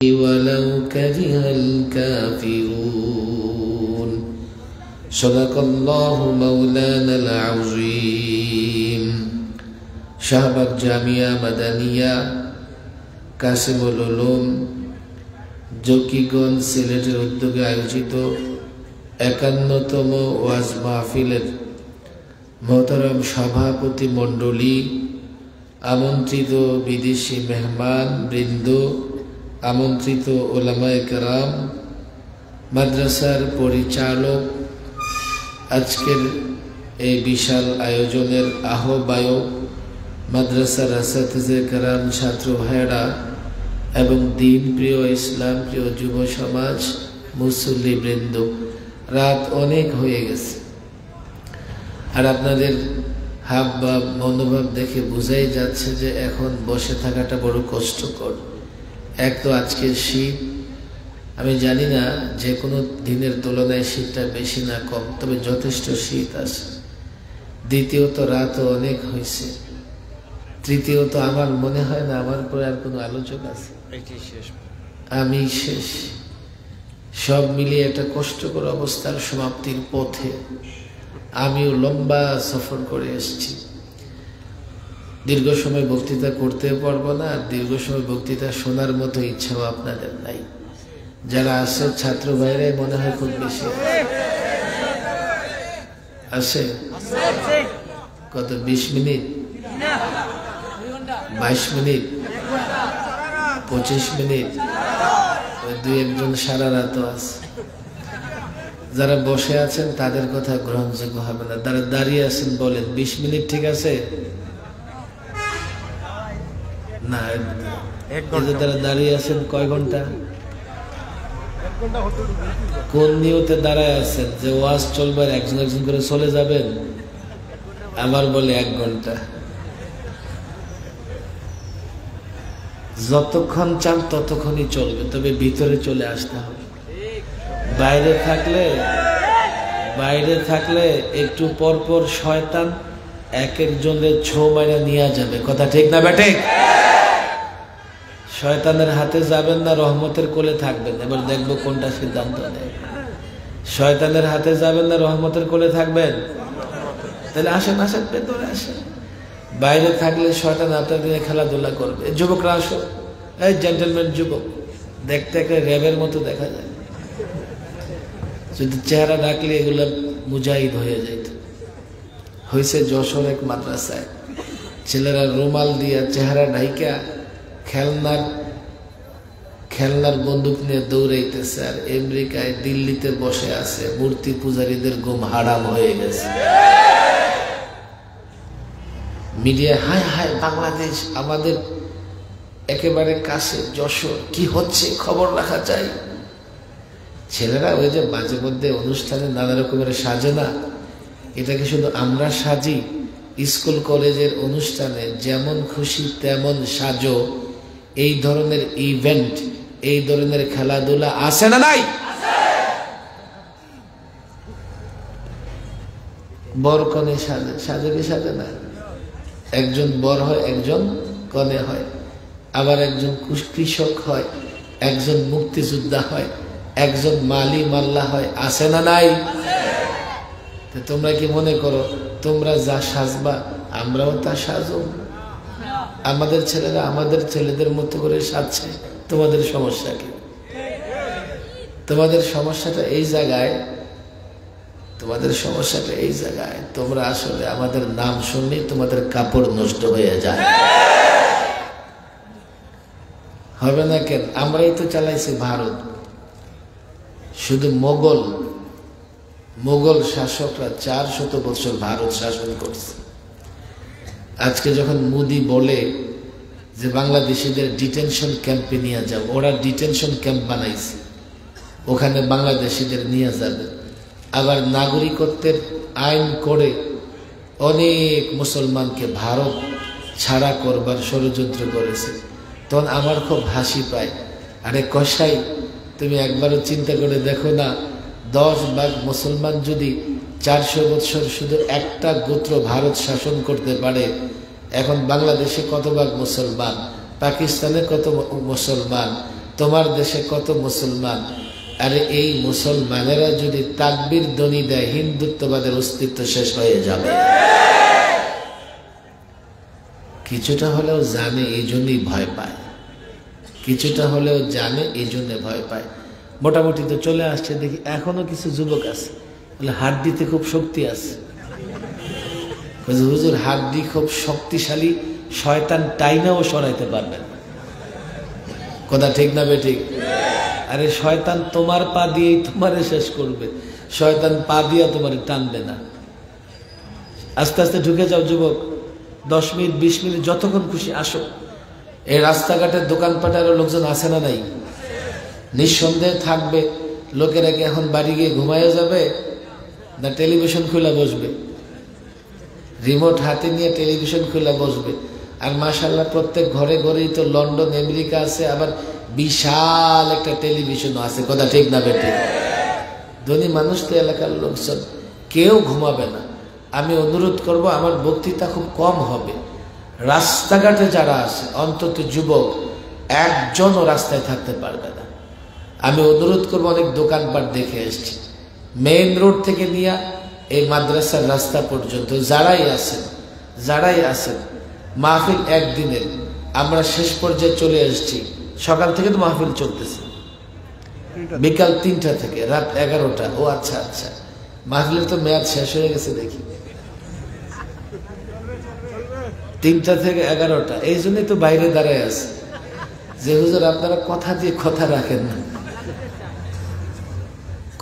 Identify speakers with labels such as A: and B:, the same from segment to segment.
A: ولو كره الكافرون صدق الله مولانا العظيم শাহবাগ জামিয়া মাদানিয়া কাসিমুল উলুম জকিগঞ্জ সিলেটের উদ্যোগে আয়োজিত 51তম ওয়াজ মাহফিলের মোহতারাম সভাপতি মণ্ডলী, আমন্ত্রিত বিদেশি মেহমান বৃন্দ, আমন্ত্রিত ওলামায়ে কেরাম, মাদ্রাসার পরিচালক, আজকের এই বিশাল আয়োজনের আহ্বায়ক, মাদ্রাসার আসাতিজে কেরাম, ছাত্র ভাইয়েরা এবং দিন প্রিয়, ইসলাম প্রিয় যুব সমাজ, মুসল্লি বৃন্দ, রাত অনেক হয়ে গেছে আর আপনাদের হাব ভাব মনোভাব দেখে বোঝাই যাচ্ছে যে এখন বসে থাকাটা বড় কষ্টকর। এক তো আজকের শীত, আমি জানি না যে কোনো দিনের তুলনায় শীতটা বেশি না কম, তবে যথেষ্ট শীত আছে। দ্বিতীয়ত রাতও অনেক হয়েছে। তৃতীয়ত আমার মনে হয় না আমার পরে আর কোনো আলোচক আছে, আমি শেষ। সব মিলিয়ে একটা কষ্টকর অবস্থার সমাপ্তির পথে। আমিও লম্বা সফর করে এসেছি। দীর্ঘ সময় বক্তৃতা করতে পারবো না, আর দীর্ঘ সময় বক্তৃতা শোনার মতো ইচ্ছাও আপনাদের নাই। যারা আছে ছাত্র ভাইরাই মনে হয় খুব বেশি আছে। কত 20 মিনিট, 22 মিনিট, 25 মিনিট, ওই দুই একজন সারা রাতও আছে। যারা বসে আছেন তাদের কথা গ্রহণযোগ্য হবে না। যারা দাঁড়িয়ে আছেন বলেন 20 মিনিট ঠিক আছে না? যারা দাঁড়িয়ে আছেন কয় ঘন্টা, কোন নিয়তে দাঁড়ায় আছেন যে ওয়াজ চলবে একজন একজন করে চলে যাবেন? আবার বলে 1 ঘন্টা। যতক্ষণ চান ততক্ষণই চলবে, তবে ভিতরে চলে আসতে হবে। বাইরে থাকলে একটু পরপর শয়তান এক একজনের ছো মাইরা নিয়ে যাবে। কথা ঠিক না বেটে? শয়তানের হাতে যাবেন না রহমতের কোলে থাকবেন? এবার দেখবো কোনটা সিদ্ধান্ত নেয়। শয়তানের হাতে যাবেন না রহমতের কোলে থাকবেন? তাহলে আসেন আসেন, ভেতরে আসেন। বাইরে থাকলে শয়তান আপনাদের খেলাধুলা করবে। যুবকরা আসো, এই জেন্টলম্যান যুবক, দেখতে একটা র্যাবের মতো দেখা যায়। যদি চেহারা ডাকলে এগুলো মুজাহিদ হয়ে যাইত। হয়েছে যশোর এক মাদ্রাসায়, ছেলেরা রুমাল দিয়া চেহারা ঢাইকা খেলনার বন্দুক নিয়ে দৌড়াইতেছে, আর আমেরিকায় দিল্লিতে বসে আছে। মূর্তি পূজারীদের ঘুম হারাম হয়ে গেছে। মিডিয়া হায় হায় বাংলাদেশ আমাদের একেবারে কাছে, যশোর কি হচ্ছে খবর রাখা চাই। ছেলেরা ওই যে মাঝে মধ্যে অনুষ্ঠানে নানা রকমের সাজে না, এটাকে শুধু আমরা সাজি। স্কুল কলেজের অনুষ্ঠানে যেমন খুশি তেমন সাজো, এই ধরনের ইভেন্ট, এই ধরনের খেলাধুলা আছে না নাই? বর কনে সাজে, সাজে কি সাজে না? একজন বর হয়, একজন কনে হয়, আবার একজন কৃষক হয়, একজন মুক্তিযোদ্ধা হয়, একজন মালি মাল্লা হয়। আছে না নাই? তোমরা কি মনে করো তোমরা যা সাজবা আমরাও তা সাজো? আমাদের ছেলেরা আমাদের ছেলেদের মতো করে সাজছে, তোমাদের সমস্যা কি? তোমাদের সমস্যাটা এই জায়গায়, তোমাদের সমস্যাটা এই জায়গায়, তোমরা আসলে আমাদের নাম শুনলে তোমাদের কাপড় নষ্ট হয়ে যায়। হবে না কেন? আমরাই তো চালাইছি ভারত। শুধু মোগল শাসকরা 400 বছর ভারত শাসন করছে। আজকে যখন মোদি বলে যে বাংলাদেশিদের ডিটেনশন ক্যাম্পে নিয়ে যাও, ওরা ডিটেনশন ক্যাম্প বানাইছে, ওখানে বাংলাদেশিদের নিয়ে যাবে। আবার নাগরিকত্বের আইন করে অনেক মুসলমানকে ভারত ছাড়া করবার ষড়যন্ত্র করেছে। তখন আমার খুব হাসি পায়, আরে কসাই তুমি একবারও চিন্তা করে দেখো না, 10 ভাগ মুসলমান যদি 400 বছর শুধু একটা গোত্র ভারত শাসন করতে পারে, এখন বাংলাদেশে কত ভাগ মুসলমান, পাকিস্তানে কত মুসলমান, তোমার দেশে কত মুসলমান, আরে এই মুসলমানেরা যদি তাকবীর ধ্বনি দেয় হিন্দুত্ববাদের অস্তিত্ব শেষ হয়ে যাবে। কিছুটা হলেও জানে এই জন্যই ভয় পায়, কিছুটা হলেও জানে এই জন্য ভয় পায়। মোটামুটি তো চলে আসছে, দেখি এখনো কিছু যুবক আছে বলে হাড্ডিতে খুব শক্তি আছে। হুজুর হাড্ডি খুব শক্তিশালী, শয়তান টাইনাও সরাইতে পারবেন না। কথা ঠিক না বেঠিক? আরে শয়তান তোমার পা দিয়েই তোমারে শেষ করবে, শয়তান পা দিয়া তোমারে টানবে না। আস্তে আস্তে ঢুকে যাও যুবক, 10 মিনিট 20 মিনিট যতক্ষণ খুশি আসো। এই রাস্তাঘাটের দোকানপাটের লোকজন আছে না নাই? নিঃসন্দেহে থাকবে। লোকেরা কি এখন বাড়ি গিয়ে ঘুমায় যাবে না টেলিভিশন খুলে বসবে? রিমোট হাতে নিয়ে টেলিভিশন খুলে বসবে। আর মাশাআল্লাহ প্রত্যেক ঘরে ঘরেই তো লন্ডন আমেরিকা আছে, আবার বিশাল একটা টেলিভিশনও আছে। কথা ঠিক না বেঠিক? ধনী মানুষ তো এলাকার লোকজন, কেউ ঘুমাবে না। আমি অনুরোধ করব, আমার বক্তৃতা খুব কম হবে। রাস্তাঘাটে যারা আছে অন্তত যুবক একজনও রাস্তায় থাকতে পারবে না। আমি অনুরোধ করব, অনেক দোকানপাট দেখে এসছি, মেইন রোড থেকে নিয়ে এই মাদ্রাসার রাস্তা পর্যন্ত যারাই আছেন মাহফিল একদিনের, আমরা শেষ পর্যায়ে চলে এসেছি। সকাল থেকে তো মাহফিল চলতেছে, বিকাল 3টা থেকে রাত 11টা। ও আচ্ছা আচ্ছা, মাহফিলের তো মেয়াদ শেষ হয়ে গেছে দেখি। 3টা থেকে 11টা, এই জন্যই তো বাইরে দাঁড়ায় আছে যে হুজুর আপনারা কথা দিয়ে কথা রাখেন না।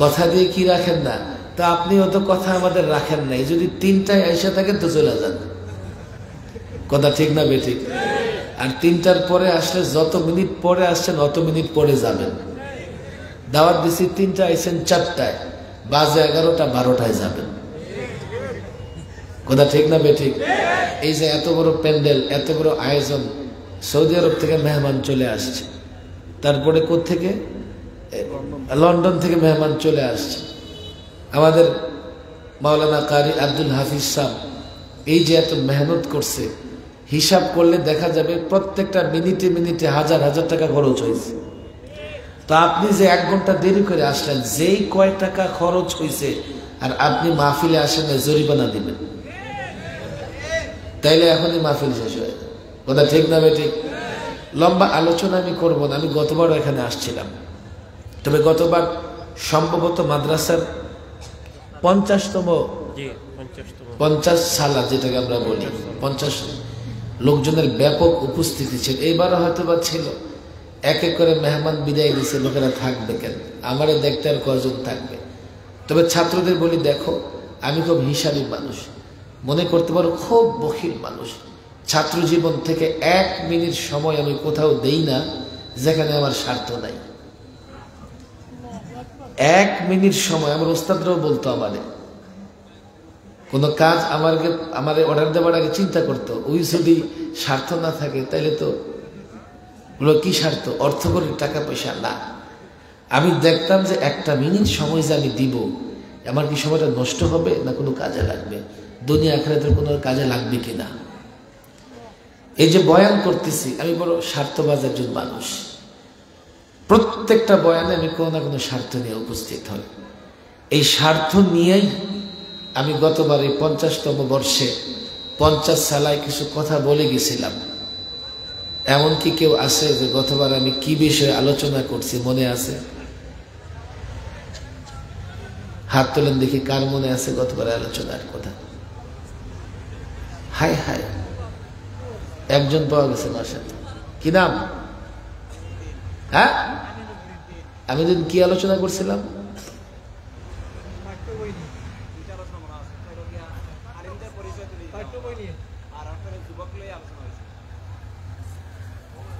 A: কথা দিয়ে কি রাখেন না? তো আপনিও তো কথা আমাদের রাখেন নাই। যদি 3টায় আইসা থাকেন তো চলে যান। কথা ঠিক না বেঠিক? আর 3টার পরে আসলে যত মিনিট পরে আসছেন অত মিনিট পরে যাবেন। দাওয়াত দিছি 3টা, আইসেন 4টায়, বাজে 11টা 12টায় যাবেন। কথা ঠিক না বেঠিক? এই যে এত বড় প্যান্ডেল, এত বড় আয়োজন, সৌদি আরব থেকে মেহমান চলে আসছে, তারপরে কোত্থেকে? লন্ডন থেকে মেহমান চলে আসছে। আমাদের মাওলানা কারি আব্দুল হাফিজ সাহেব এই যে এত মেহনত করছে, হিসাব করলে দেখা যাবে প্রত্যেকটা মিনিটে মিনিটে হাজার হাজার টাকা খরচ হয়েছে। তো আপনি যে 1 ঘন্টা দেরি করে আসলেন, যেই কয় টাকা খরচ হয়েছে, আর আপনি মাহফিলে আসেন জরিমানা দিবেন, তাইলে এখনই মাহফিল শেষ হয়ে যাবে। কথা ঠিক না বেঠিক? লম্বা আলোচনা আমি করব না। আমি গতবার এখানে আসছিলাম, তবে গতবার সম্ভবত মাদ্রাসার 50 সালা যেটাকে আমরা বলি, 50 লোকজনের ব্যাপক উপস্থিতি ছিল। এইবারও হয়তো বা ছিল। এক এক করে মেহমান বিদায় দিচ্ছে, লোকেরা থাকবে কেন? আমারে দেখতে আর কজন থাকবে? তবে ছাত্রদের বলি, দেখো আমি খুব হিসাবী মানুষ, মনে করতে পারো খুব বখিল মানুষ। ছাত্র জীবন থেকে 1 মিনিট সময় আমি কোথাও দেই না যেখানে আমার স্বার্থ নাই। 1 মিনিট সময়। আমার ওস্তাদরাও বলতো, কোনো কাজ আমার অর্ডার দেওয়ার আগে চিন্তা করতো, ওই যদি স্বার্থ না থাকে তাইলে তো কি স্বার্থ? অর্থ করে টাকা পয়সা না। আমি দেখতাম যে 1টা মিনিট সময় যে আমি দিব, আমার কি সময়টা নষ্ট হবে না কোনো কাজে লাগবে, দুনিয়া আখিরাতের কোনো কাজে লাগবে কিনা। এই যে বয়ান করতেছি, আমি বড় স্বার্থবাজ একজন মানুষ। প্রত্যেকটা বয়ানে আমি কোনো না কোনো স্বার্থ নিয়ে উপস্থিত হই। এই স্বার্থ নিয়েই আমি গতবার এই 50তম বর্ষে 50 সালায় কিছু কথা বলে গেছিলাম। এমনকি কেউ আছে যে গতবার আমি কি বিষয়ে আলোচনা করছি মনে আছে? হাত তোলেন দেখি, কার মনে আছে গতবার আলোচনার কথা? হায় হায়, একজন পাওয়া গেছে মাশাআল্লাহ। কি নাম? হ্যাঁ, আমি দিন কি আলোচনা করছিলাম?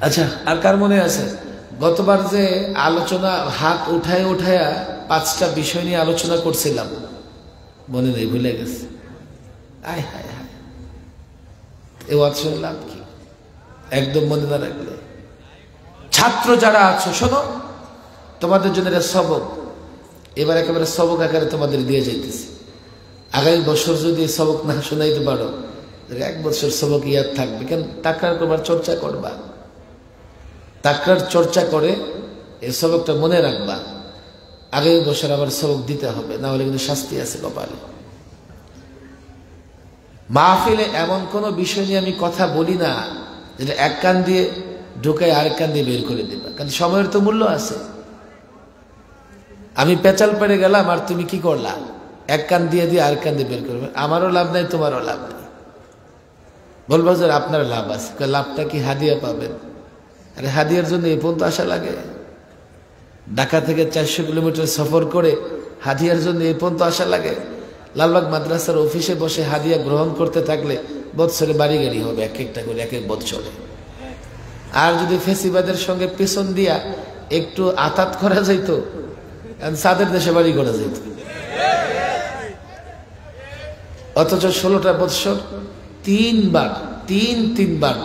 A: আচ্ছা, আর কার মনে আছে গতবার যে আলোচনা হাত উঠায় 5টা বিষয় নিয়ে আলোচনা করছিলাম? মনে নেই, ভুলে গেছে। আয় হায় হায়, এ ওয়াজ শুনে লাভ কি? একদম মনে না রাখলে। ছাত্র যারা আছো শোনো, তোমাদের জন্য এটা সবক। এবার একেবারে সবক আকারে তোমাদের দিয়ে যাইতেছি। আগামী বছর যদি সবক না শোনাইতে পারো, 1 বছর সবক ইয়াদ থাকবে। কেন? তাকরার করবার চর্চা করবা। তাকরার চর্চা করে এই সবকটা মনে রাখবা, আগামী বছর আবার সবক দিতে হবে, না হলে কিন্তু শাস্তি আছে কপালে। মাহফিলে এমন কোনো বিষয় নিয়ে আমি কথা বলি না যেটা এক কান দিয়ে ঢুকাই আরেক কান দিয়ে বের করে দিবা, কারণ সময়ের তো মূল্য আছে। আমি পেঁচাল পেড়ে গেলাম আর তুমি কি করলা, এক কান দিয়ে দিয়ে আরেক কান দিয়ে বের করবে, আমারও লাভ নাই তোমারও লাভ নেই। বলবো যে আপনার লাভ আছে, লাভটা কি হাদিয়া পাবেন? আরে হাদিয়ার জন্য এই পর্যন্ত আসা লাগে? ঢাকা থেকে 400 কিলোমিটার সফর করে হাদিয়ার জন্য এই পর্যন্ত আসা লাগে? লালবাগ মাদ্রাসার অফিসে বসে হাদিয়া গ্রহণ করতে থাকলে বৎসরে বাড়ি গাড়ি হবে, এক একটা করে এক এক বৎসরে। আর যদি ফেসিবাদের সঙ্গে পেছন দিয়া একটু আতাত করা যাইত, সাদের দেশে বাড়ি করা যাইত। অথচ 16টা বৎসর তিনবার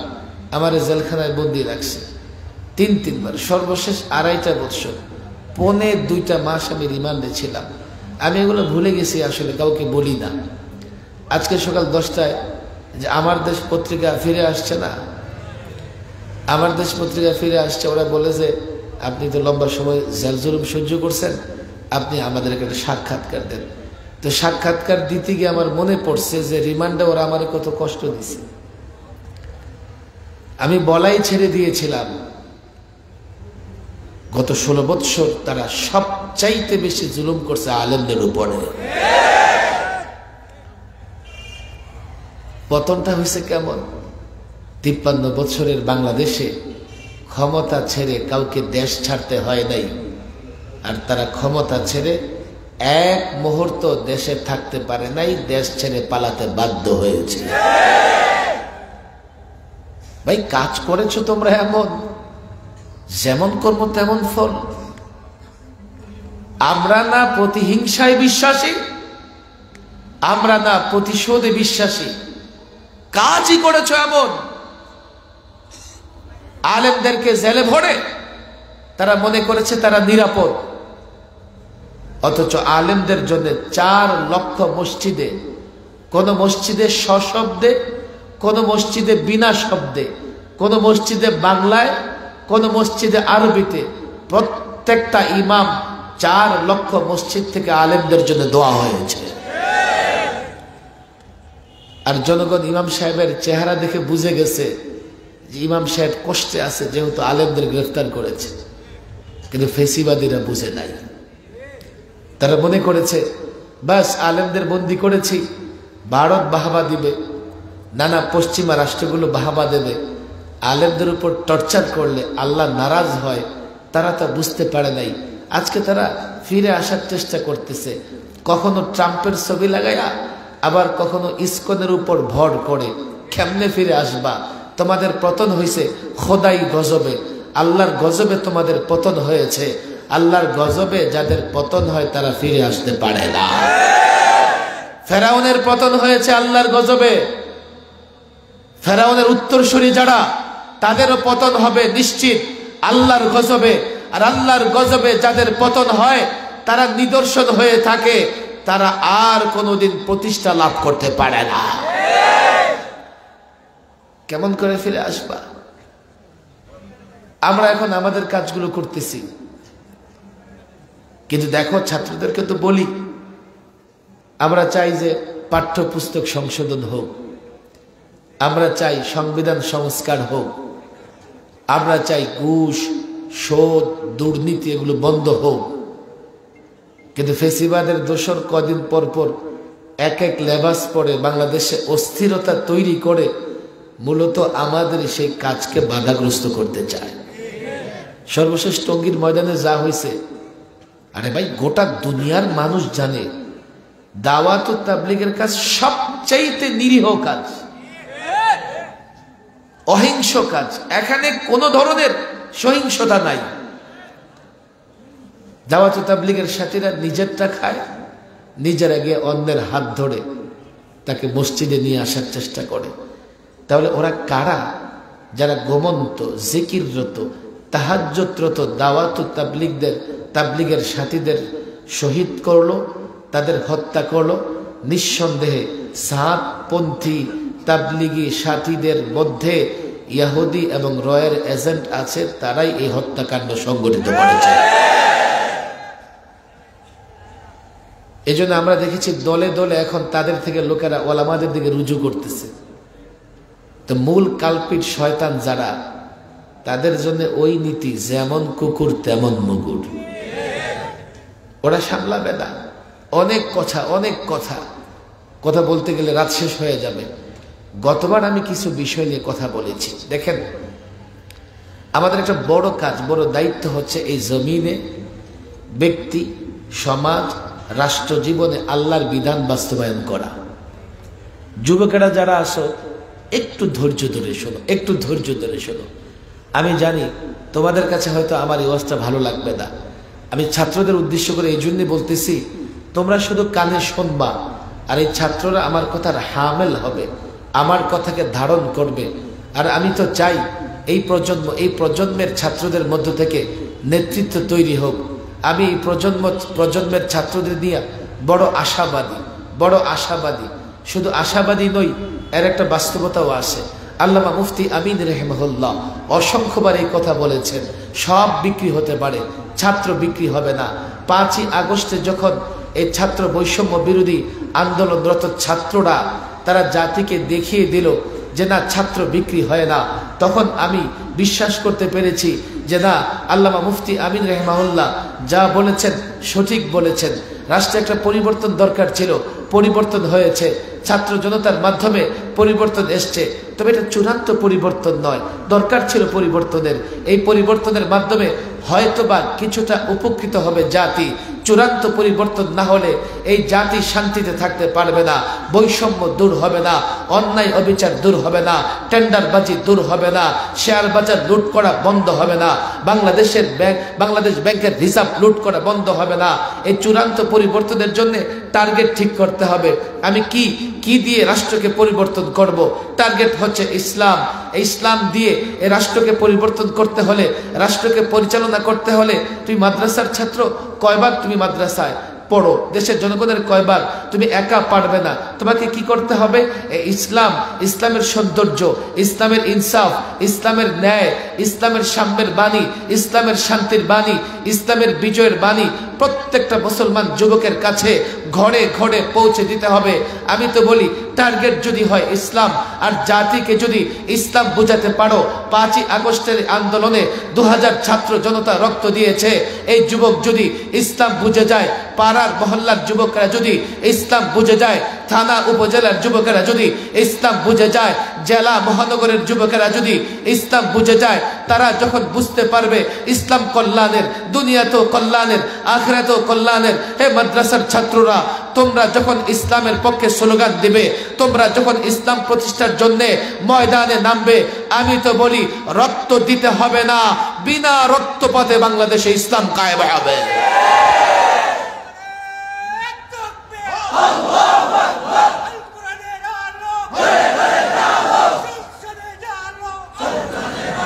A: আমার জেলখানায় বন্দি রাখছে, তিনবার। সর্বশেষ 2.5 বৎসর 1.25 মাস আমি রিমান্ডে ছিলাম। আমি এগুলো ভুলে গেছি, আসলে কাউকে বলি না। আজকে সকাল 10টায় যে আমার দেশ পত্রিকা ফিরে আসছে না, আমার দেশ পত্রিকা ফিরে আসছে, ওরা বলে যে আপনি তো লম্বা সময় জেল জুলুম সহ্য করছেন, আপনি আমাদেরকে একটা সাক্ষাৎকার দেন। তো সাক্ষাৎকার দিতে গিয়ে আমার মনে পড়ছে যে রিমান্ডে ওরা আমার কত কষ্ট দিছে। আমি বলাই ছেড়ে দিয়েছিলাম, গত 16 বৎসর তারা সবচাইতে বেশি জুলুম করছে আলেমদের উপরে। পতনটা হয়েছে কেমন? 53 বছরের বাংলাদেশে ক্ষমতা ছেড়ে কাউকে দেশ ছাড়তে হয় নাই, আর তারা ক্ষমতা ছেড়ে এক মুহূর্ত দেশে থাকতে পারে নাই, দেশ ছেড়ে পালাতে বাধ্য হয়েছে। ভাই কাজ করেছো তোমরা এমন, যেমন কর্ম তেমন ফল। আমরা না প্রতিহিংসায় বিশ্বাসী, আমরা না প্রতিশোধে বিশ্বাসী, কাজই করেছো এমন। আলেমদেরকে জেলে ভরে তারা মনে করেছে তারা নিরাপদ, অথচ আলেমদের জন্য 4 লক্ষ মসজিদে, কোন মসজিদে সশব্দে, কোন মসজিদে বিনা শব্দে, কোন মসজিদে বাংলায়, কোন মসজিদে আরবিতে, প্রত্যেকটা ইমাম 4 লক্ষ মসজিদ থেকে আলেমদের জন্য দোয়া হয়েছে। আর জনগণ ইমাম সাহেবের চেহারা দেখে বুঝে গেছে যে ইমাম সাহেব কষ্টে আছে, যেহেতু আলেমদের গ্রেফতার করেছে। কিন্তু ফেসিবাদীরা বুঝে নাই, তারা মনে করেছে বাস আলেমদের বন্দি করেছি, ভারত বাহাবা দিবে, নানা পশ্চিমা রাষ্ট্রগুলো বাহাবা দেবে, আলেমদের উপর টর্চার করলে আল্লাহ নারাজ হয়। তারা তা বুঝতে পারে নাই। আজকে তারা ফিরে আসার চেষ্টা করতেছে, কখনো ট্রাম্পের ছবি লাগাইয়া, আবার কখনো ইসকনের উপর ভর করে। কেমনে ফিরে আসবা? তোমাদের পতন হয়েছে খোদাই গজবে, আল্লাহর গজবে তোমাদের পতন হয়েছে। আল্লাহর গজবে যাদের পতন হয় তারা ফিরে আসতে পারে না। ফেরাউনের পতন হয়েছে আল্লাহর গজবে, ফেরাউনের উত্তরসূরি যারা, তাদেরও পতন হবে নিশ্চিত আল্লাহর গজবে। আর আল্লাহর গজবে যাদের পতন হয় তারা নিদর্শন হয়ে থাকে, তারা আর কোনোদিন প্রতিষ্ঠা লাভ করতে পারে না। কেমন করে ফিরে আসবা? আমরা এখন আমাদের কাজগুলো করতেছি, কিন্তু দেখো ছাত্রদেরকে তো বলি, আমরা চাই যে পাঠ্যপুস্তক সংশোধন হোক, আমরা চাই সংবিধান সংস্কার হোক, আমরা চাই ঘুষ, সুদ, দুর্নীতি এগুলো বন্ধ হোক। কিন্তু ফেসিবাদের দোসর কদিন পর পর এক এক লেবাস পরে বাংলাদেশে অস্থিরতা তৈরি করে মূলত আমাদের সেই কাজকে বাধাগ্রস্ত করতে চায়। সর্বশেষ টঙ্গীর ময়দানে যা হয়েছে, আরে ভাই গোটা দুনিয়ার মানুষ জানে দাওয়াত ও তাবলীগের কাজ সবচাইতে নিরীহ কাজ, অহিংস কাজ। এখানে কোনো ধরনের সহিংসতা নাই। দাওয়াত ও তাবলীগের সাথীরা নিজেরটা খায়, নিজেরা গিয়ে অন্যের হাত ধরে তাকে মসজিদে নিয়ে আসার চেষ্টা করে। তাহলে ওরা কারা? যারা গোমন্ত, জিকিররত, তাহাজ্জুদরত দাওয়াত ও তাবলীগের সাথীদের শহীদ করলো, তাদের হত্যা করলো। নিঃসন্দেহে সাতপন্থী তাবলীগী সাথীদের মধ্যে ইহুদি এবং রয়ের এজেন্ট আছে, তারাই এই হত্যাকাণ্ড সংগঠিত করেছে। এই জন্য আমরা দেখেছি দলে দলে এখন তাদের থেকে লোকেরা ওলামাদের দিকে রুজু করতেছে। তো মূল কালপিট শয়তান যারা, তাদের জন্য ওই নীতি, যেমন কুকুর তেমন মুগুর। ওরা সামলাবে না। অনেক কথা বলতে গেলে রাত শেষ হয়ে যাবে। গতবার আমি কিছু বিষয় নিয়ে কথা বলেছি। দেখেন, আমাদের একটা বড় কাজ, বড় দায়িত্ব হচ্ছে এই জমিনে ব্যক্তি, সমাজ, রাষ্ট্র জীবনে আল্লাহর বিধান বাস্তবায়ন করা। যুবকেরা যারা আসো, একটু ধৈর্য ধরে শোনো। আমি জানি তোমাদের কাছে হয়তো আমার এই অবস্থা ভালো লাগবে না। আমি ছাত্রদের উদ্দেশ্য করে এই জন্যই বলতেছি, তোমরা শুধু কানে শুনবা, আর এই ছাত্ররা আমার কথার হামেল হবে, আমার কথাকে ধারণ করবে। আর আমি তো চাই এই প্রজন্মের ছাত্রদের মধ্য থেকে নেতৃত্ব তৈরি হোক। আমি এই প্রজন্মের ছাত্রদের নিয়ে বড় আশাবাদী। শুধু আশাবাদী নই, এর একটা বাস্তবতাও আছে। আল্লামা মুফতি আমিন রাহিমাহুল্লাহ অসংখ্যবার এই কথা বলেছেন, সব বিক্রি হতে পারে, ছাত্র বিক্রি হবে না। 5ই আগস্টে যখন এই ছাত্র বৈষম্য বিরোধী আন্দোলনরত ছাত্ররা তারা জাতিকে দেখিয়ে দিল যে না, ছাত্র বিক্রি হয় না, তখন আমি বিশ্বাস করতে পেরেছি যে না, আল্লামা মুফতি আমিন রাহিমাহুল্লাহ যা বলেছেন সঠিক বলেছেন। রাষ্ট্রে একটা পরিবর্তন দরকার ছিল, পরিবর্তন হয়েছে, ছাত্র জনতার মাধ্যমে পরিবর্তন এসছে। তবে এটা চূড়ান্ত পরিবর্তন নয়, দরকার ছিল পরিবর্তনের। এই পরিবর্তনের মাধ্যমে হয়তোবা কিছুটা উপকৃত হবে জাতি। চূড়ান্ত পরিবর্তন না হলে এই জাতি শান্তিতে থাকতে পারবে না, বৈষম্য দূর হবে না, অন্যায় অবিচার দূর হবে না, টেন্ডারবাজি দূর হবে না, শেয়ার বাজার লুট করা বন্ধ হবে না, বাংলাদেশ ব্যাংকের হিসাব লুট করা বন্ধ হবে না। এই চূড়ান্ত পরিবর্তনের জন্য টার্গেট ঠিক করতে হবে। আমি কি দিয়ে রাষ্ট্রকে পরিবর্তন করব? টার্গেট হচ্ছে ইসলাম। এই ইসলাম দিয়ে এই রাষ্ট্রকে পরিবর্তন করতে হলে, রাষ্ট্রকে পরিচালনা করতে হলে, তুমি মাদ্রাসার ছাত্র, কয়বার তুমি মাদ্রাসায় পড়ো, দেশের জনগণের কয়বার, তুমি একা পারবে না। তোমাকে কি করতে হবে? ইসলামের সৌন্দর্য, ইসলামের ইনসাফ, ইসলামের ন্যায়, ইসলামের সাম্যের বাণী, ইসলামের শান্তির বাণী, ইসলামের বিজয়ের বাণী প্রত্যেকটা মুসলমান যুবকের কাছে ঘরে ঘরে পৌঁছে দিতে হবে। আমি তো বলি, টার্গেট যদি হয় ইসলাম, আর জাতিকে যদি ইসলাম বোঝাতে পারো। 5ই আগস্টের আন্দোলনে 2000 ছাত্র জনতা রক্ত দিয়েছে। এই যুবক যদি ইসলাম বুঝে যায়, পাড়ার মহল্লার যুবকেরা যদি ইসলাম বুঝে যায়, থানা উপজেলার যুবকেরা যদি ইসলাম বুঝে যায়, জেলা মহানগরের যুবকেরা যদি ইসলাম বুঝে যায়, তারা যখন বুঝতে পারবে ইসলাম কল্যাণের, দুনিয়াতেও কল্যাণের, আখিরাতেও কল্যাণের। হে মাদ্রাসার ছাত্ররা, তোমরা যখন ইসলামের পক্ষে স্লোগান দিবে, তোমরা যখন ইসলাম প্রতিষ্ঠার জন্য ময়দানে নামবে, আমি তো বলি রক্ত দিতে হবে না, বিনা রক্তপাতে বাংলাদেশে ইসলাম কায়েম হবে।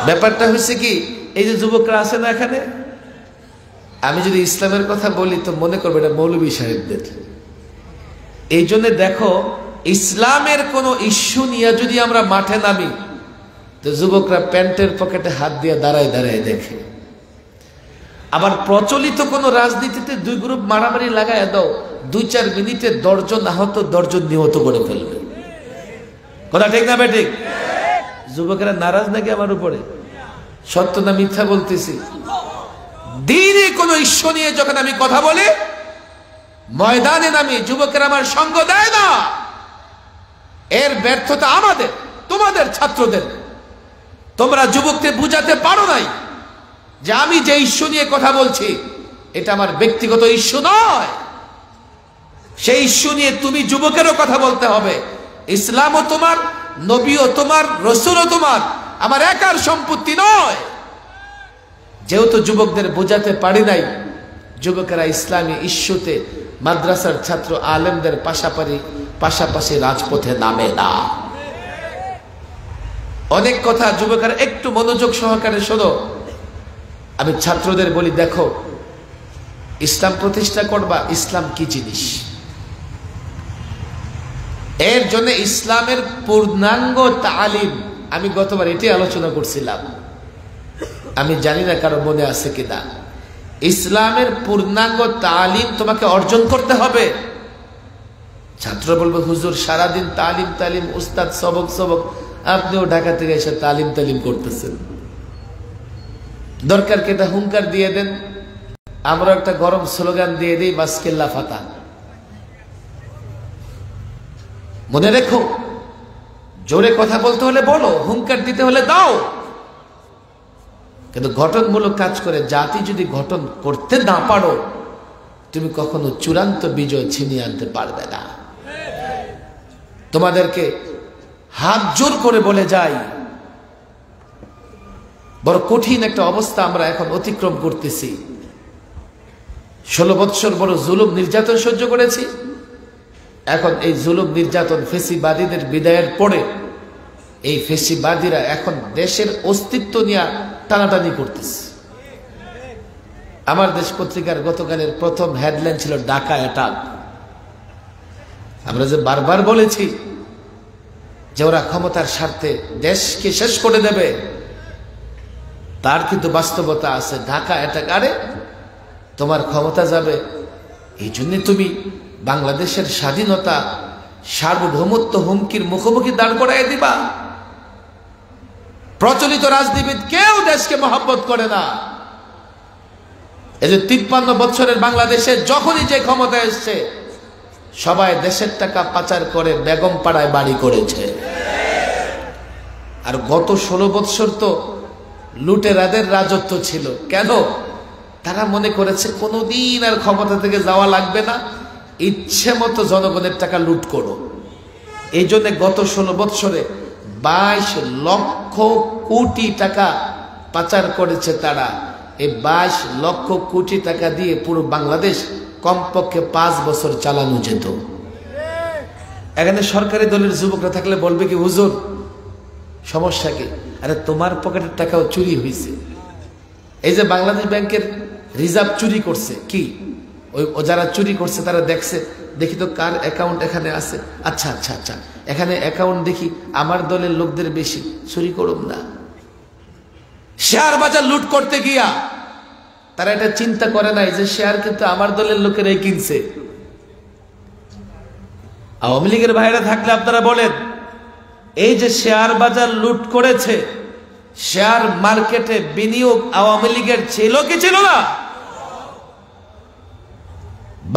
A: ব্যাপারটা হচ্ছে কি, এই যে যুবকরা আছে না এখানে, আমি যদি ইসলামের কথা বলি তো মনে করবে এটা মৌলভী সাহেবদের। এই জন্য দেখো, ইসলামের কোন ইস্যু নিয়ে যদি আমরা মাঠে নামি, তো যুবকরা প্যান্টের পকেটে হাত দিয়ে দাঁড়ায় দেখে। আবার প্রচলিত কোন রাজনীতিতে 2 গ্রুপ মারামারি লাগায় দাও, 2-4 মিনিটে 10 জন আহত, 10 জন নিহত করে ফেলবে। কথা ঠিক না বেঠিক? যুবকেরা নারাজ নাকি আমার উপরে? সত্য না মিথ্যা বলতেছি? দিনে কোন ইস্যু নিয়ে যখন আমি কথা বলি, ময়দানে নামি, যুবকেরা আমার সঙ্গ দেয় না। এর ব্যর্থতা আমাদের, তোমাদের ছাত্রদের। তোমরা যুবকদের বুঝাতে পারো নাই যে আমি যে ইস্যু নিয়ে কথা বলছি এটা আমার ব্যক্তিগত ইস্যু নয়। সেই ইস্যু নিয়ে তুমি যুবকেরও কথা বলতে হবে। ইসলামও তোমার, নবীও তোমার, রাসূলও তোমার, আমার একার সম্পত্তি নয়। যেহেতু যুবকদের বোঝাতে পারি নাই, যুবকেরা ইসলামী ইস্যুতে মাদ্রাসার ছাত্র আলেমদের পাশাপাশি রাজপথে নামে না। অনেক কথা যুবকেরা একটু মনোযোগ সহকারে শোনো। আমি ছাত্রদের বলি, দেখো, ইসলাম প্রতিষ্ঠা করবা, ইসলাম কি জিনিস, এর জন্য ইসলামের পূর্ণাঙ্গ তালিম আমি গতবার এটাই আলোচনা করছিলাম, আমি জানি না কারো মনে আছে কিনা। ইসলামের পূর্ণাঙ্গ তালিম তোমাকে অর্জন করতে হবে। ছাত্র বলবে হুজুর সারাদিন তালিম তালিম, উস্তাদ সবক সবক, আপনিও ঢাকা থেকে এসে তালিম তালিম করতেছেন। দরকার কেটা হুঙ্কার দিয়ে দেন, আমরা একটা গরম স্লোগান দিয়ে দিই, বাসকেল্লা ফাতা। মনে রেখো, জোরে কথা বলতে হলে বলো, হুঙ্কার দিতে হলে দাও, কিন্তু গঠনমূলক কাজ করে জাতি যদি গঠন করতে না পারো, তুমি কখনো চূড়ান্ত বিজয় ছিনিয়ে আনতে পারবে না। তোমাদেরকে হাত জোর করে বলে যাই, বড় কঠিন একটা অবস্থা আমরা এখন অতিক্রম করতেছি। 16 বৎসর বড় জুলুম নির্যাতন সহ্য করেছি। এখন এই জুলুম নির্যাতন ফেসিবাদীদের বিদায়ের পরে এই ফেসিবাদীরা এখন দেশের অস্তিত্ব নিয়ে টানাটানি করতেছে। আমার দেশ পত্রিকার গতকালের প্রথম হেডলাইন ছিল ঢাকা অ্যাটাক। আমরা যে বারবার বলেছি যে ওরা ক্ষমতার স্বার্থে দেশকে শেষ করে দেবে, তার কিন্তু বাস্তবতা আছে। ঢাকা অ্যাটাক, আরে তোমার ক্ষমতা যাবে, এই জন্য তুমি বাংলাদেশের স্বাধীনতা সার্বভৌমত্ব হুমকির মুখোমুখি দাঁড় করাই দিবা। প্রচলিত রাজনীতিবিদ কেউ দেশকে মহব্বত করে না। এই যে 53 বছরের বাংলাদেশে যখনই যে ক্ষমতা এসছে, সবাই দেশের টাকা পাচার করে বেগম পাড়ায় বাড়ি করেছে। আর গত 16 বছর তো লুটেরাদের রাজত্ব ছিল। কেন? তারা মনে করেছে কোনোদিন আর ক্ষমতা থেকে যাওয়া লাগবে না, ইচ্ছে মতো জনগণের টাকা লুট করো। এই জন্য গত 16 বছরে 22 লক্ষ কোটি টাকা পাচার করেছে তারা। এই 22 লক্ষ কোটি টাকা দিয়ে পুরো বাংলাদেশ কমপক্ষে 5 বছর চালানো যেত। এখানে সরকারি দলের যুবকরা থাকলে বলবে কি, হুজুর সমস্যা কি? আরে তোমার পকেটের টাকাও চুরি হয়েছে। এই যে বাংলাদেশ ব্যাংকের রিজার্ভ চুরি করছে, কি ওই যারা চুরি করছে তারা দেখছে, দেখি তো কার অ্যাকাউন্ট এখানে আছে, আচ্ছা আচ্ছা আচ্ছা এখানে অ্যাকাউন্ট দেখি আমার দলের লোকদের বেশি, চুরি করুম না। শেয়ার বাজার লুট করতে গিয়া তারা এটা চিন্তা করে নাই যে শেয়ার কিন্তু আমার দলের লোকেরাই কিনছে। আওয়ামী লীগের ভাইরা থাকলে আপনারা বলেন, এই যে শেয়ার বাজার লুট করেছে, শেয়ার মার্কেটে বিনিয়োগ আওয়ামী লীগের ছিল কি ছিল না?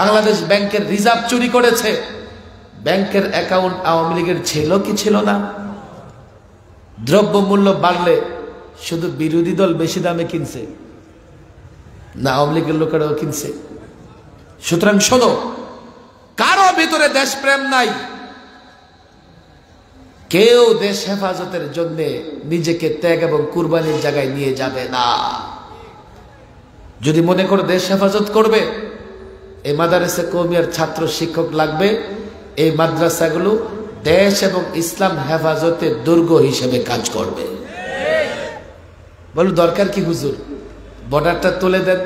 A: বাংলাদেশ ব্যাংকের রিজার্ভ চুরি করেছে, ব্যাংকের অ্যাকাউন্ট আওয়ামী লীগের ছিল কি ছিল না? দ্রব্য মূল্য বাড়লে শুধু বিরোধী দল বেশি দামে কিনছে না আওয়ামী লীগের লোকেরাও কিনছে? সুতরাং শোনো, কারো ভিতরে দেশপ্রেম নাই, কেউ দেশ হেফাজতের জন্য নিজেকে ত্যাগ এবং কুরবানির জায়গায় নিয়ে যাবে না। যদি মনে করো দেশ হেফাজত করবে, এই মাদ্রাসা কওমিয়ার ছাত্র শিক্ষক লাগবে, এই মাদ্রাসাগুলো দেশ এবং ইসলাম হেফাজতের দুর্গ হিসেবে কাজ করবে। বলো দরকার কি হুজুর, বর্ডারটা তুলে দেন,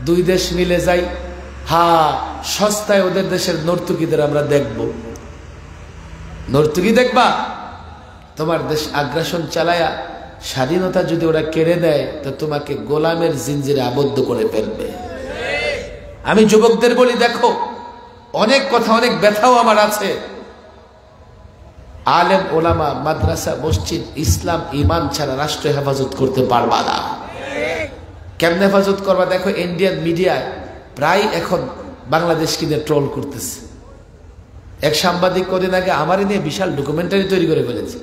A: 2 দেশ মিলে যাই, হ্যাঁ সস্তায় ওদের দেশের নর্তকীদের আমরা দেখব। নর্তকী দেখবা? তোমার দেশ আগ্রাসন চালায়া স্বাধীনতা যদি ওরা কেড়ে দেয়, তো তোমাকে গোলামের জিনজিরে আবদ্ধ করে ফেলবে। আমি যুবকদের বলি, দেখো অনেক কথা, অনেক ব্যথাও আমার আছে। আলেম ওলামা, মাদ্রাসা, মসজিদ, ইসলাম, ইমান ছাড়া রাষ্ট্র হেফাজত করতে পারবা না। কেমনে হেফাজত করবা? দেখো ইন্ডিয়ান মিডিয়ায় প্রায় এখন বাংলাদেশকে নিয়ে ট্রোল করতেছে। এক সাংবাদিক কদিন আগে আমারই নিয়ে বিশাল ডকুমেন্টারি তৈরি করে ফেলেছে।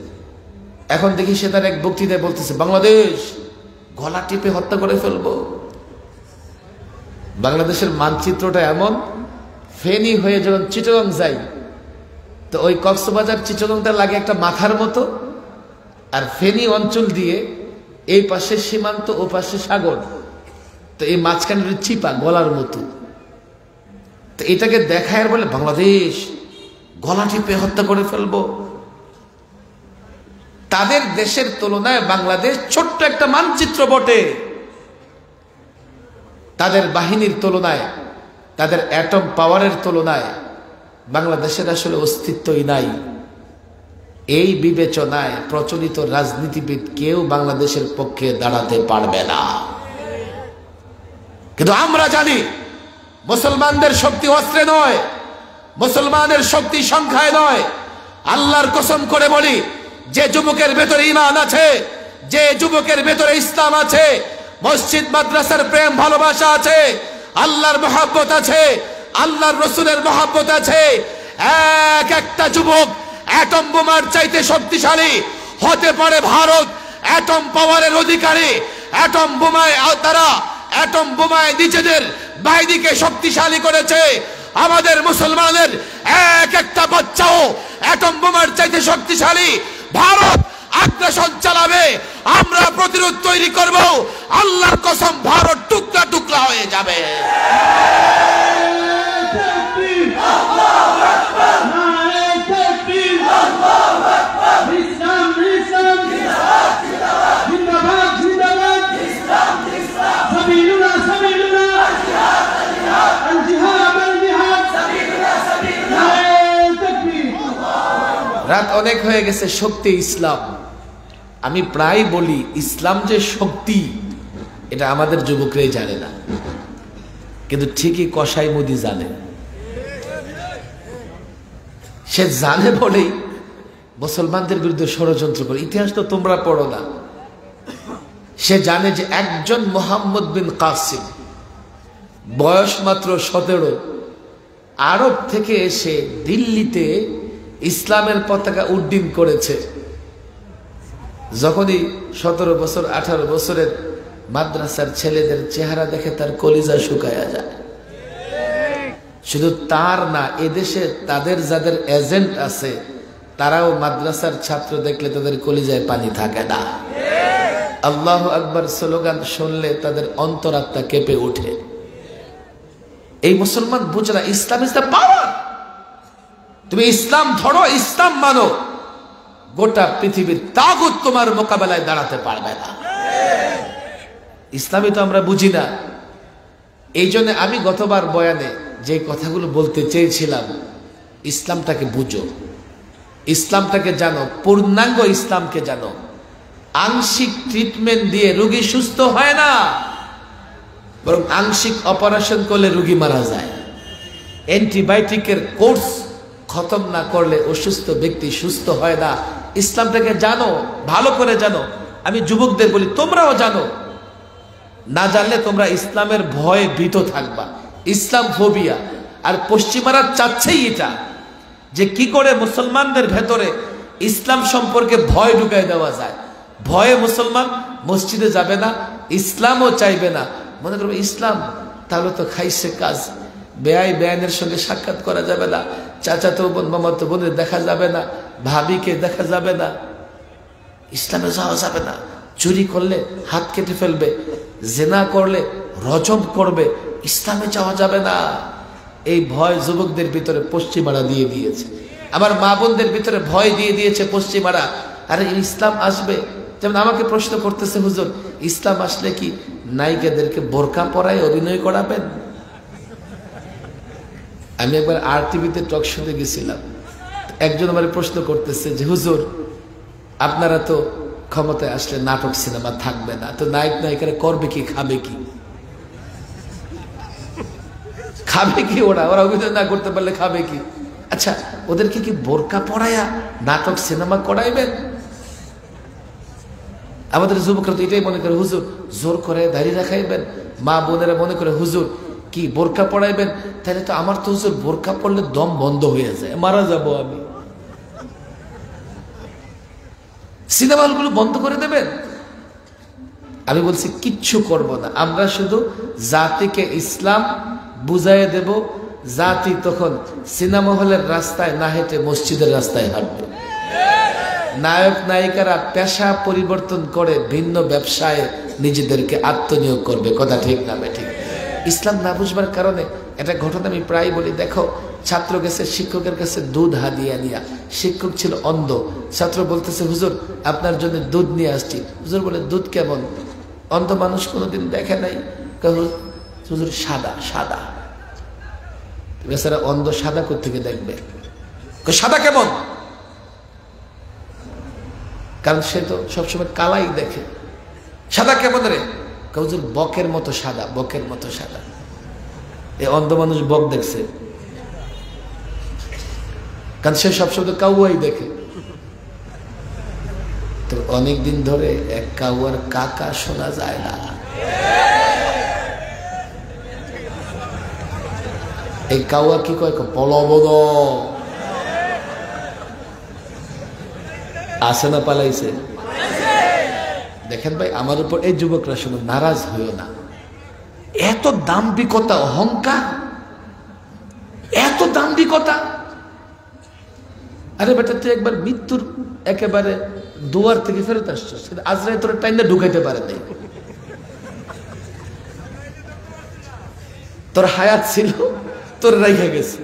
A: এখন দেখি সে তার এক বক্তৃতায় বলতেছে, বাংলাদেশ গলা টিপে হত্যা করে ফেলবো। বাংলাদেশের মানচিত্রটা এমন, ফেনী হয়ে যখন চিটাগং যাই, তো ওই কক্সবাজার চিটাগংটা লাগে একটা মাথার মতো, আর ফেনী অঞ্চল দিয়ে এই পাশে সীমান্ত, ও পাশে সাগর, তো এই মাঝখানে চিপা গলার মতো। তো এটাকে দেখায় আর বলে বাংলাদেশ গলা টিপে হত্যা করে ফেলবো। তাদের দেশের তুলনায় বাংলাদেশ ছোট্ট একটা মানচিত্র বটে। তাদের বাহিনীর তুলনায়, তাদের অ্যাটম পাওয়ারের তুলনায় বাংলাদেশের আসলে অস্তিত্বই নাই। এই বিবেচনায় প্রচলিত রাজনীতিবিদ কেউ বাংলাদেশের পক্ষে দাঁড়াতে পারবে না। কিন্তু আমরা জানি মুসলমানদের শক্তি অস্ত্রে নয়, মুসলমানের শক্তি সংখ্যায় নয়। আল্লাহর কসম করে বলি, যে যুবকের ভেতরে ঈমান আছে, যে যুবকের ভেতরে ইসলাম আছে, মসজিদ মাদ্রাসার প্রেম ভালোবাসা আছে, আল্লাহর মহব্বত আছে, আল্লাহর রসুলের মহব্বত আছে, এক একটা যুবক অ্যাটম বোমার চাইতে শক্তিশালী হতে পারে। ভারত অ্যাটম পাওয়ারের অধিকারী, অ্যাটম বোমায় নিজেদের বাহিনীকে শক্তিশালী করেছে। আমাদের মুসলমানের এক একটা বাচ্চাও অ্যাটম বোমার চাইতে শক্তিশালী। ভারত আগ্রাসন চালাবে, আমরা প্রতিরোধ তৈরি করব। আল্লাহর কসম, ভারত টুকরা টুকরা হয়ে যাবে। রাত অনেক হয়ে গেছে, শক্তি ইসলাম। আমি প্রায় বলি, ইসলাম যে শক্তি এটা আমাদের যুবকরাই জানে না, কিন্তু ঠিকই কসাই মুদি জানে। সে জানে বলেই মুসলমানদের বিরুদ্ধে ষড়যন্ত্র করে। ইতিহাস তো তোমরা পড়ো না। সে জানে যে একজন মোহাম্মদ বিন কাসিম, বয়স মাত্র 17, আরব থেকে এসে দিল্লিতে ইসলামের পতাকা উড্ডীন করেছে। যখনই 17 বছর 18 বছরের মাদ্রাসার ছেলেদের চেহারা দেখে তার কলিজা শুকায়া যায়। শুধু তার না, এদেশে তাদের যাদের এজেন্ট আছে তারাও মাদ্রাসার ছাত্র দেখলে তাদের কলিজায় পানি থাকে না। আল্লাহু আকবার স্লোগান শুনলে তাদের অন্তরাত্মা কেঁপে ওঠে। এই মুসলমান বুঝে না, ইসলাম ইজ দ্য পাওয়ার। তুমি ইসলাম ধরো, ইসলাম মানো, গোটা পৃথিবীর তাগুত তোমার মোকাবেলায় দাঁড়াতে পারবে না। ইসলামই তো আমরা বুঝি না। এই জন্য আমি গতবার বয়ানে যে কথাগুলো বলতে চেয়েছিলাম, ইসলামটাকে বুঝো, ইসলামটাকে জানো, পূর্ণাঙ্গ ইসলামকে জানো। আংশিক ট্রিটমেন্ট দিয়ে রোগী সুস্থ হয় না, বরং আংশিক অপারেশন করলে রোগী মারা যায়। অ্যান্টিবায়োটিকের কোর্স খতম না করলে অসুস্থ ব্যক্তি সুস্থ হয় না। ইসলামটাকে জানো, ভালো করে জানো। আমি যুবকদের বলি, তোমরাও জানো। না জানলে তোমরা ইসলামের ভয়ে ভীত থাকবা, ইসলাম ফোবিয়া। আর পশ্চিমারা চাচ্ছেই এটা, যে কি করে মুসলমানদের ভেতরে ইসলাম সম্পর্কে ভয় ঢুকাই দেওয়া যায়। ভয়ে মুসলমান মসজিদে যাবে না, ইসলামও চাইবে না। মনে করবে ইসলাম, তাহলে তো খাইছে কাজ। বেআইনের সঙ্গে সাক্ষাৎ করা যাবে না, চাচাতো বোন মামাতো বোনের দেখা যাবে না, ভাবিকে দেখা যাবে না, ইসলামে যাওয়া যাবে না। চুরি করলে হাত কেটে ফেলবে, জেনা করলে রজম করবে, ইসলামে যাওয়া যাবে না। এই ভয় যুবকদের ভিতরে পশ্চিমারা দিয়ে দিয়েছে। আমার মা বোনদের ভিতরে ভয় দিয়ে দিয়েছে পশ্চিমারা। আরে ইসলাম আসবে, যেমন আমাকে প্রশ্ন করতেছে, হুজুর ইসলাম আসলে কি নায়িকাদেরকে বোরকা পরায় অভিনয় করাবেন? আমি একবার RTV-তে টক শোতে গেছিলাম, একজন আমার প্রশ্ন করতেছে যে হুজুর আপনারা তো ক্ষমতায় আসলে নাটক সিনেমা থাকবে না, তো নায়ক নায়িকারা করবে কি, খাবে কি? খাবে কি ওরা অভিনয় না করতে পারলে খাবে কি? আচ্ছা, ওদেরকে কি বোরকা পরায়া নাটক সিনেমা করাইবেন? আমাদের যুবকরা তো এটাই মনে করে, হুজুর জোর করে দাঁড়িয়ে রাখাইবেন। মা বোনেরা মনে করে, হুজুর কি বোরকা পড়াইবেন? তাহলে তো আমার তো হুজুর বোরকা পড়লে দম বন্ধ হয়ে যায়, মারা যাব আমি। সিনেমা হলগুলো বন্ধ করে দেবেন? আমি বলছি কিচ্ছু করব না, আমরা শুধু জাতিকে ইসলাম বুঝাইয়ে দেব। জাতি তখন সিনেমা হলের রাস্তায় না হেঁটে মসজিদের রাস্তায় হাঁটবে। নায়ক নায়িকারা পেশা পরিবর্তন করে ভিন্ন ব্যবসায় নিজেদেরকে আত্মনিয়োগ করবে। কথা ঠিক না ঠিক? ইসলাম না বুঝবার কারণে একটা ঘটনা আমি প্রায় বলি। দেখো, ছাত্র গেছে শিক্ষকের কাছে দুধ হাদিয়া নিয়া, শিক্ষক ছিল অন্ধ। ছাত্র বলতেছে, হুজুর আপনার জন্য দুধ নিয়ে আসছি। হুজুর বলে, দুধ কেমন? অন্ধ মানুষ কোনোদিন দেখে নাই। হুজুর সাদা সাদা। বেচারা অন্ধ সাদা কোত্থেকে দেখবে? সাদা কেমন? কারণ সে তো সবসময় কালাই দেখে। সাদা কেমন রে? হুজুর বকের মতো সাদা, বকের মতো সাদা। এই অন্ধ মানুষ বক দেখছে, কারণ সে সবসময় কাউয়াই দেখে। তো অনেকদিন ধরে এক কাউয়ার কাকা শোনা যায় না। এই কাউয়া কি কয়? পলবদ আসে না পালাইছে? দেখেন ভাই, আমার উপর এই যুবকরা শুনে নারাজ হইও না। এত দাম্ভিকতা, অহংকার, এত দাম্ভিকতা। আরে বেটা, তুই একবার মৃত্যুর একেবারে দুয়ার থেকে ফেরত আসছিস, আজরাইল তোর টাইমে ঢুকাইতে পারে নাই। তোর হায়াত ছিল, তোর রাইখা গেছে।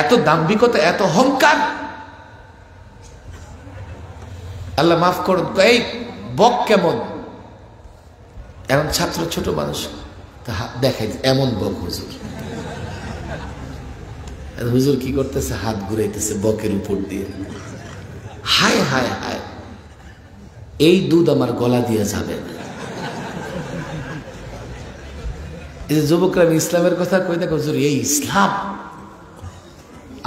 A: এত দাম্ভিকতা, এত অহংকার। আল্লাহ মাফ করুন। এই বক কেমন? এখন ছাত্র ছোট মানুষ দেখে এমন বক হুজুর। হুজুর কি করতেছে? হাত ঘুরাইতেছে বকের উপর দিয়ে। হায় হায় হায়, এই দুধ আমার গলা দিয়ে যাবে না। এই যে যুবকরা ইসলামের কথা কই দেখো, হুজুর এই ইসলাম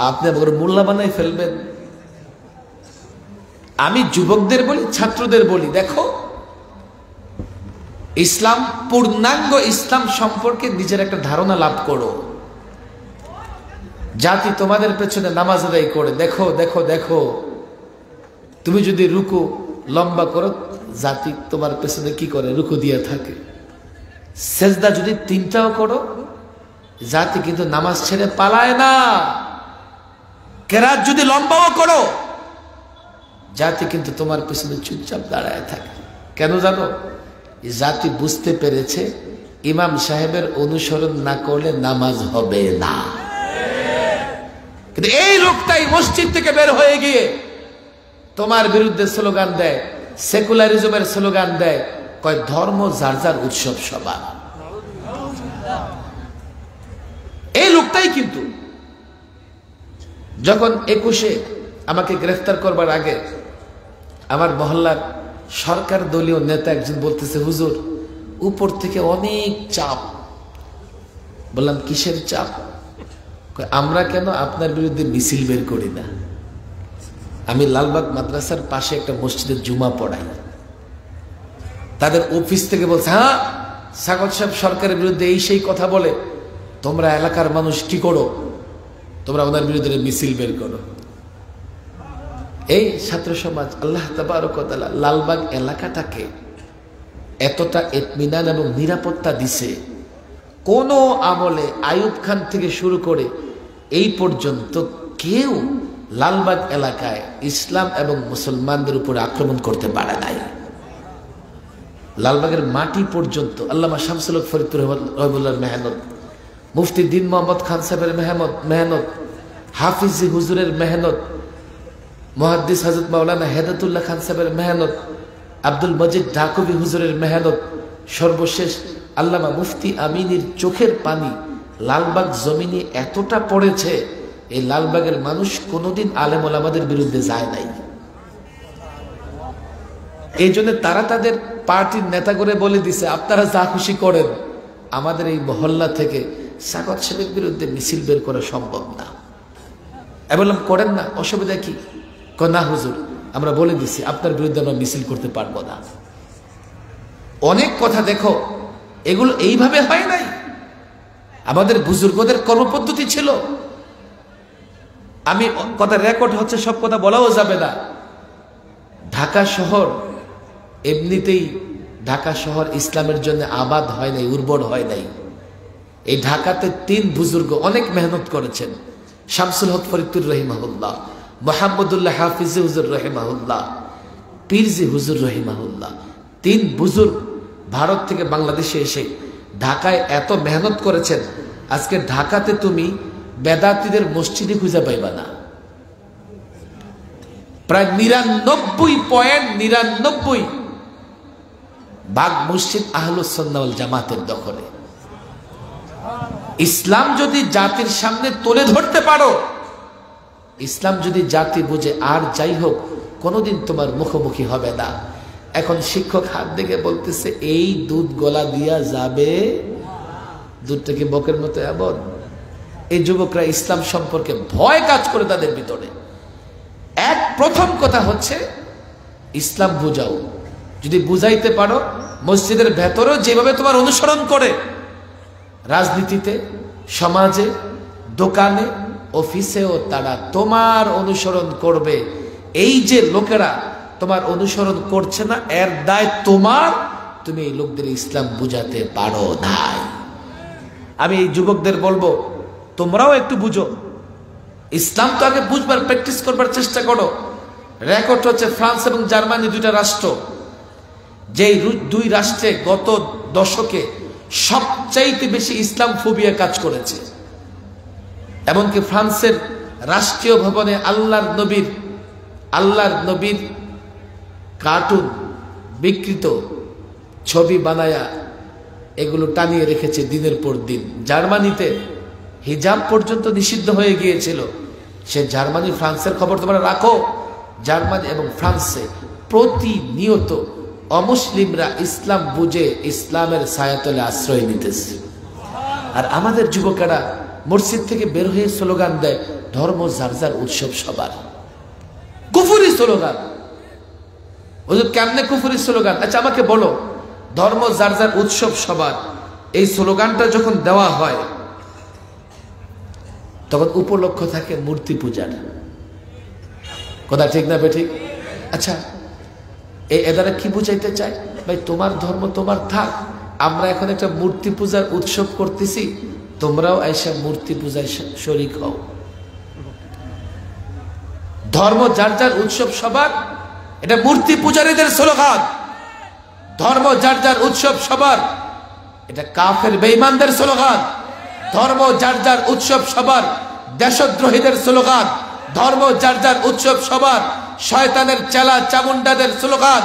A: আপনি মোল্লা বানাই ফেলবেন। আমি যুবকদের বলি, ছাত্রদের বলি, দেখো ইসলাম, পূর্ণাঙ্গ ইসলাম সম্পর্কে নিজের একটা ধারণা লাভ করো। জাতি তোমাদের পেছনে নামাজ আদায় করে, দেখো দেখো দেখো, তুমি যদি রুকু লম্বা করো, জাতি তোমার পেছনে কি করে? রুকু দিয়ে থাকে। সেজদা যদি 3টাও করো, জাতি কিন্তু নামাজ ছেড়ে পালায় না। কেরাত যদি লম্বাও করো, জাতি কিন্তু তোমার পেছনে চুপচাপ দাঁড়ায় থাকে। কেন জানো? জাতি বুঝতে পেরেছে ইমাম সাহেবের অনুসরণ না করলে নামাজ হবে না। কিন্তু এই লোকটাই মসজিদ থেকে বের হয়ে গিয়ে তোমার বিরুদ্ধে স্লোগান দেয়, সেকুলারিজমের স্লোগান দেয়, কয় ধর্ম যার যার উৎসব সভা। এই লোকটাই কিন্তু যখন 21-এ আমাকে গ্রেফতার করবার আগে আমার মহল্লার সরকার দলীয় নেতা একজন বলতেছে, হুজুর উপর থেকে অনেক চাপ। বললাম কিসের চাপ? আমরা কেন আপনার বিরুদ্ধে মিছিল বের করি না? আমি লালবাগ মাদ্রাসার পাশে একটা মসজিদে জুমা পড়াই। তাদের অফিস থেকে বলছে, হ্যাঁ স্বাগত সাহেব সরকারের বিরুদ্ধে এই সেই কথা বলে, তোমরা এলাকার মানুষ কি করো? তোমরা ওনার বিরুদ্ধে মিছিল বের করো। এই ছাত্র সমাজ আল্লাহ তাবারক ওয়া তাআলা লালবাগ এলাকাটাকে এতটা ইতমিনান এবং নিরাপত্তা দিছে, কোন আমলে আইয়ুব খান থেকে শুরু করে এই পর্যন্ত কেউ লালবাগ এলাকায় ইসলাম এবং মুসলমানদের উপরে আক্রমণ করতে পারে নাই। লালবাগের মাটি পর্যন্ত আল্লামা শামসুল হক ফরিদপুর রহিমুল্লাহর মেহনত, মুফতি দিন মোহাম্মদ খান সাহেবের মেহনত, হাফিজি হুজুরের মেহনত, মুহাদ্দিস হযরত মাওলানা হেদায়েতুল্লাহ খান সাহেবের মেহনত, আব্দুল মজিদ ঢাকুবি হুজুরের মেহনত, সর্বশেষ আল্লামা মুফতি আমিনীর চোখের পানি লালবাগ জমিনে এতটা পড়েছে, এই লালবাগের মানুষ কোনোদিন আলেম ওলামাদের বিরুদ্ধে যায় নাই। এই জন্য তারা তাদের পার্টির নেতা করে বলে দিছে, আপনারা যা খুশি করেন, আমাদের এই মহল্লা থেকে স্বাগত সাহেবের বিরুদ্ধে মিছিল বের করা সম্ভব না। বললাম করেন না, অসুবিধা কি? না হুজুর, আমরা বলে দিছি আপনার বিরুদ্ধে আমরা মিছিল করতে পারবো না। অনেক কথা দেখো, এগুলো এইভাবে হয় নাই। আমাদের বুজুর্গদের কর্মপদ্ধতি ছিল। আমি কথা রেকর্ড হচ্ছে, সব কথা বলাও যাবে না। ঢাকা শহর এমনিতেই, ঢাকা শহর ইসলামের জন্য আবাদ হয় নাই, উর্বর হয় নাই। এই ঢাকাতে 3 বুজুর্গ অনেক মেহনত করেছেন, শামসুল হক ফরিদপুর রহিমাহুল্লাহ, মোহাম্মদুল্লাহ হাফিজি হুজুর রহিমাহুল্লাহ, পীরজি হুজুর রহিমাহুল্লাহ। 3 বুজুর্গ ভারত থেকে বাংলাদেশে এসে ঢাকায় এত মেহনত করেছেন, আজকে ঢাকাতে তুমি বেদাতীদের মসজিদে খুঁজে পাইবা না। প্রায় 99.99 ভাগ মসজিদ আহলুস সুন্নাহ ওয়াল জামাতের দখলে। ইসলাম যদি জাতির সামনে তুলে ধরতে পারো, ইসলাম যদি জাতি বুঝে, আর যাই হোক কোনোদিন তোমার মুখোমুখি হবে না। এখন শিক্ষক হাত দেখে বলতেছে এই দুধ গলা দিয়া যাবে, দুধটা কি বকের মতো এমন? এই যুবকরা ইসলাম সম্পর্কে ভয় কাজ করে তাদের ভিতরে। প্রথম কথা হচ্ছে ইসলাম বুঝাও। যদি বুঝাইতে পারো, মসজিদের ভেতরেও যেভাবে তোমার অনুসরণ করে, রাজনীতিতে, সমাজে, দোকানে, অফিসেও তারা তোমার অনুসরণ করবে। এই যে লোকেরা তোমার অনুসরণ করছে না, এর দায় তোমার। তুমি এই লোকদের ইসলাম বুঝাতে পারো নাই। আমি এই যুবকদের বলবো, তোমরাও একটু বুঝো। ইসলাম তো আগে বুঝবার, প্র্যাকটিস করবার চেষ্টা করো। রেকর্ড হচ্ছে ফ্রান্স এবং জার্মানি, দুইটা রাষ্ট্র, যেই দুই রাষ্ট্রে গত দশকে সবচাইতে বেশি ইসলাম ফোবিয়া কাজ করেছে। এমনকি ফ্রান্সের রাষ্ট্রীয় ভবনে আল্লাহর নবীর কার্টুন, বিকৃত ছবি বানায়া এগুলো টানিয়ে রেখেছে দিনের পর দিন। জার্মানিতে হিজাব পর্যন্ত নিষিদ্ধ হয়ে গিয়েছিল। সে জার্মানি, ফ্রান্সের খবর তোমরা রাখো। জার্মানি এবং ফ্রান্সে প্রতিনিয়ত অমুসলিমরা ইসলাম বুঝে ইসলামের ছায়াতলে আশ্রয় নিতেছে। আর আমাদের যুবকেরা মসজিদ থেকে বের হয়ে স্লোগান দেয়, ধর্ম যার যার, উৎসব সবার। কুফুরি স্লোগান। হুজুর কেমনে কুফুরি স্লোগান? আচ্ছা আমাকে বলো, ধর্ম যার যার, উৎসব সবার, এই স্লোগানটা যখন দেওয়া হয় তখন উপলক্ষ থাকে মূর্তি পূজার। কথা ঠিক না বেঠিক? আচ্ছা এদারা কি বুঝাইতে চায়? ভাই তোমার ধর্ম তোমার থাক, আমরা এখন একটা মূর্তি পূজার উৎসব করতেছি, তোমরাও আইসা মূর্তি পূজায় শরীক হও। ধর্ম যার যার, উৎসব সবার, এটা মূর্তি পূজারীদের স্লোগান। ধর্ম যার যার, উৎসব সবার, এটা কাফের বেঈমানদের স্লোগান। ধর্ম যার যার, উৎসব সবার, দেশদ্রোহীদের স্লোগান। ধর্ম যার যার, উৎসব সবার, শয়তানের চেলা চামুন্ডাদের স্লোগান।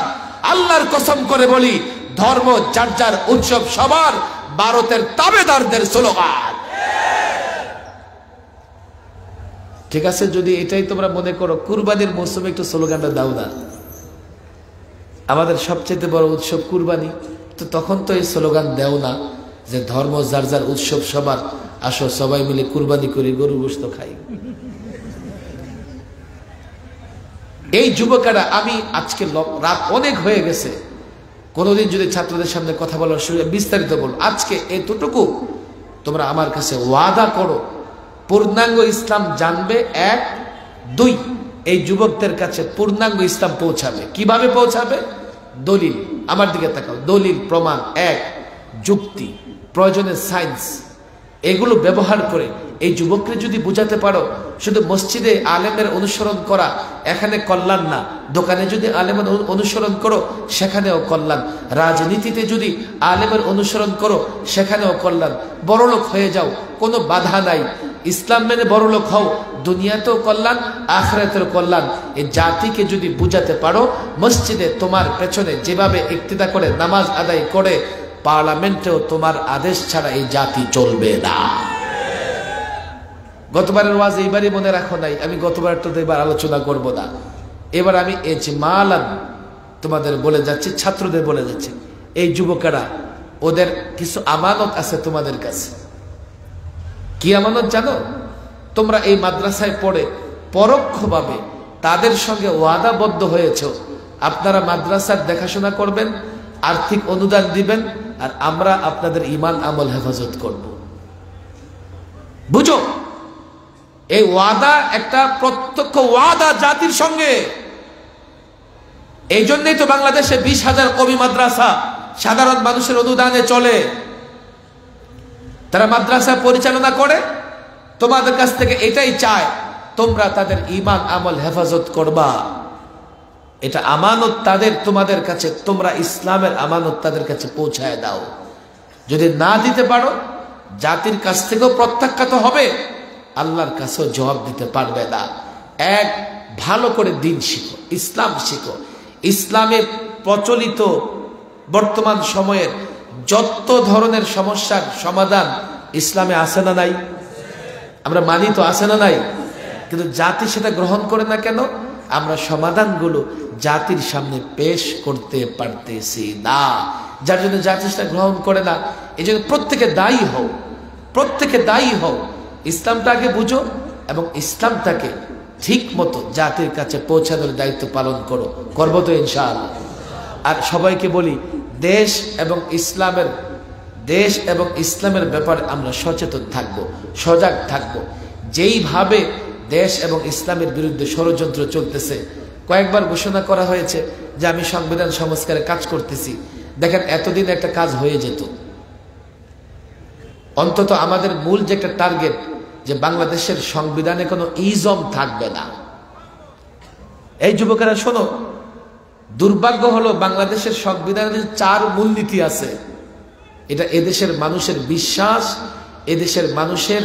A: আল্লাহর কসম করে বলি, ধর্ম যার যার, উৎসব সবার, ভারতের তাবেদারদের স্লোগান। ঠিক আছে, যদি এটাই তোমরা মনে করো, কুরবানির মৌসুমে একটু স্লোগানটা দাও না। আমাদের সবচেয়ে বড় উৎসব কুরবানি, তো তখন তো এই স্লোগান দেও না যে ধর্ম যার যার, উৎসব সবার, আসো সবাই মিলে কুরবানি করি, গরু গোশত খাই। এই যুবকেরা, আমি আজকে রাত অনেক হয়ে গেছে, কোনোদিন যদি ছাত্রদের সামনে কথা বলার সুযোগ, বিস্তারিত বল। আজকে এতটুকু তোমরা আমার কাছে ওয়াদা করো, পূর্ণাঙ্গ ইসলাম জানবে। 1, 2, এই যুবকদের কাছে পূর্ণাঙ্গ ইসলাম পৌঁছাবে। কিভাবে পৌঁছাবে? দলিল, আমার দিকে তাকাও, দলিল, প্রমাণ, 1, যুক্তি, প্রয়োজনে সায়েন্স, এগুলো ব্যবহার করে এই যুবককে যদি বুঝাতে পারো, শুধু মসজিদে আলেমের অনুসরণ করা এখানে কল্যাণ না, দোকানে যদি আলেমের অনুসরণ করো সেখানেও কল্যাণ, রাজনীতিতে যদি আলেমের অনুসরণ করো সেখানেও কল্যাণ, বড়লোক হয়ে যাও, কোনো বাধা নাই, ইসলাম মেনে বড়লোক হও, দুনিয়াতেও কল্যাণ, আখিরাতেও কল্যাণ। এই জাতিকে যদি বুঝাতে পারো, মসজিদে তোমার পেছনে যেভাবে ইক্তিদা করে নামাজ আদায় করে, পার্লামেন্টেও তোমার আদেশ ছাড়া এই জাতি চলবে না। গতবারের ওয়াজ এইবারই মনে রাখো নাই, আমি গতবার তো এবার আলোচনা করব না। এবার আমি ইজমালান তোমাদের বলে যাচ্ছি, ছাত্রদের বলে যাচ্ছি, এই যুবকেরা, ওদের কিছু আমানত আছে তোমাদের কাছে। কি আমানত জানো? তোমরা এই মাদ্রাসায় পড়ে পরোক্ষভাবে তাদের সঙ্গে ওয়াদাবদ্ধ হয়েছ, আপনারা মাদ্রাসার দেখাশোনা করবেন, আর্থিক অনুদান দিবেন, আর আমরা আপনাদের ঈমান আমল হেফাজত করব। বুঝো, এই ওয়াদা একটা প্রত্যক্ষ ওয়াদা জাতির সঙ্গে। এই জন্যই তো বাংলাদেশে 20,000 কওমি মাদ্রাসা সাধারণ মানুষের অনুদানে চলে। তারা মাদ্রাসা পরিচালনা করে, তোমাদের কাছ থেকে এটাই চায়, তোমরা তাদের ঈমান আমল হেফাজত করবা। এটা আমানত তাদের তোমাদের কাছে, তোমরা ইসলামের আমানত তাদের কাছে পৌঁছায় দাও। যদি না দিতে পারো, জাতির কাছ থেকেও প্রত্যাখ্যাত হবে, আল্লাহর কাছেও জবাব দিতে পারবে না। 1, ভালো করে দিন শিখো, ইসলাম শিখো। ইসলামের প্রচলিত বর্তমান সময়ের যত ধরনের সমস্যার সমাধান ইসলামে আছে না নাই? আমরা মানি তো, আছে না নাই? কিন্তু জাতি সেটা গ্রহণ করে না কেন? আমরা সমাধানগুলো জাতির সামনে পেশ করতে পারতেছি না, যার জন্য জাতি সেটা গ্রহণ করে না। এই জন্য প্রত্যেকে দায়ী হও, প্রত্যেকে দায়ী হও। ইসলামটাকে বুঝো এবং ইসলামটাকে ঠিক মতো জাতির কাছে পৌঁছানোর দায়িত্ব পালন করো। করবো তো ইনশাআল্লাহ। আর সবাইকে বলি, দেশ এবং ইসলামের ব্যাপারে আমরা সচেতন থাকব, সজাগ থাকব। যেইভাবে দেশ এবং ইসলামের বিরুদ্ধে ষড়যন্ত্র চলতেছে, কয়েকবার ঘোষণা করা হয়েছে যে আমি সংবিধান সংস্কারে কাজ করতেছি। দেখেন, এতদিন একটা কাজ হয়ে যেত। অন্তত আমাদের মূল যে একটা টার্গেট, যে বাংলাদেশের সংবিধানে কোনো ইজম থাকবে না। এই যুবকেরা শোনো, দুর্ভাগ্য হলো বাংলাদেশের সংবিধানের 4 মূলনীতি আছে। এটা এদেশের মানুষের বিশ্বাস, এদেশের মানুষের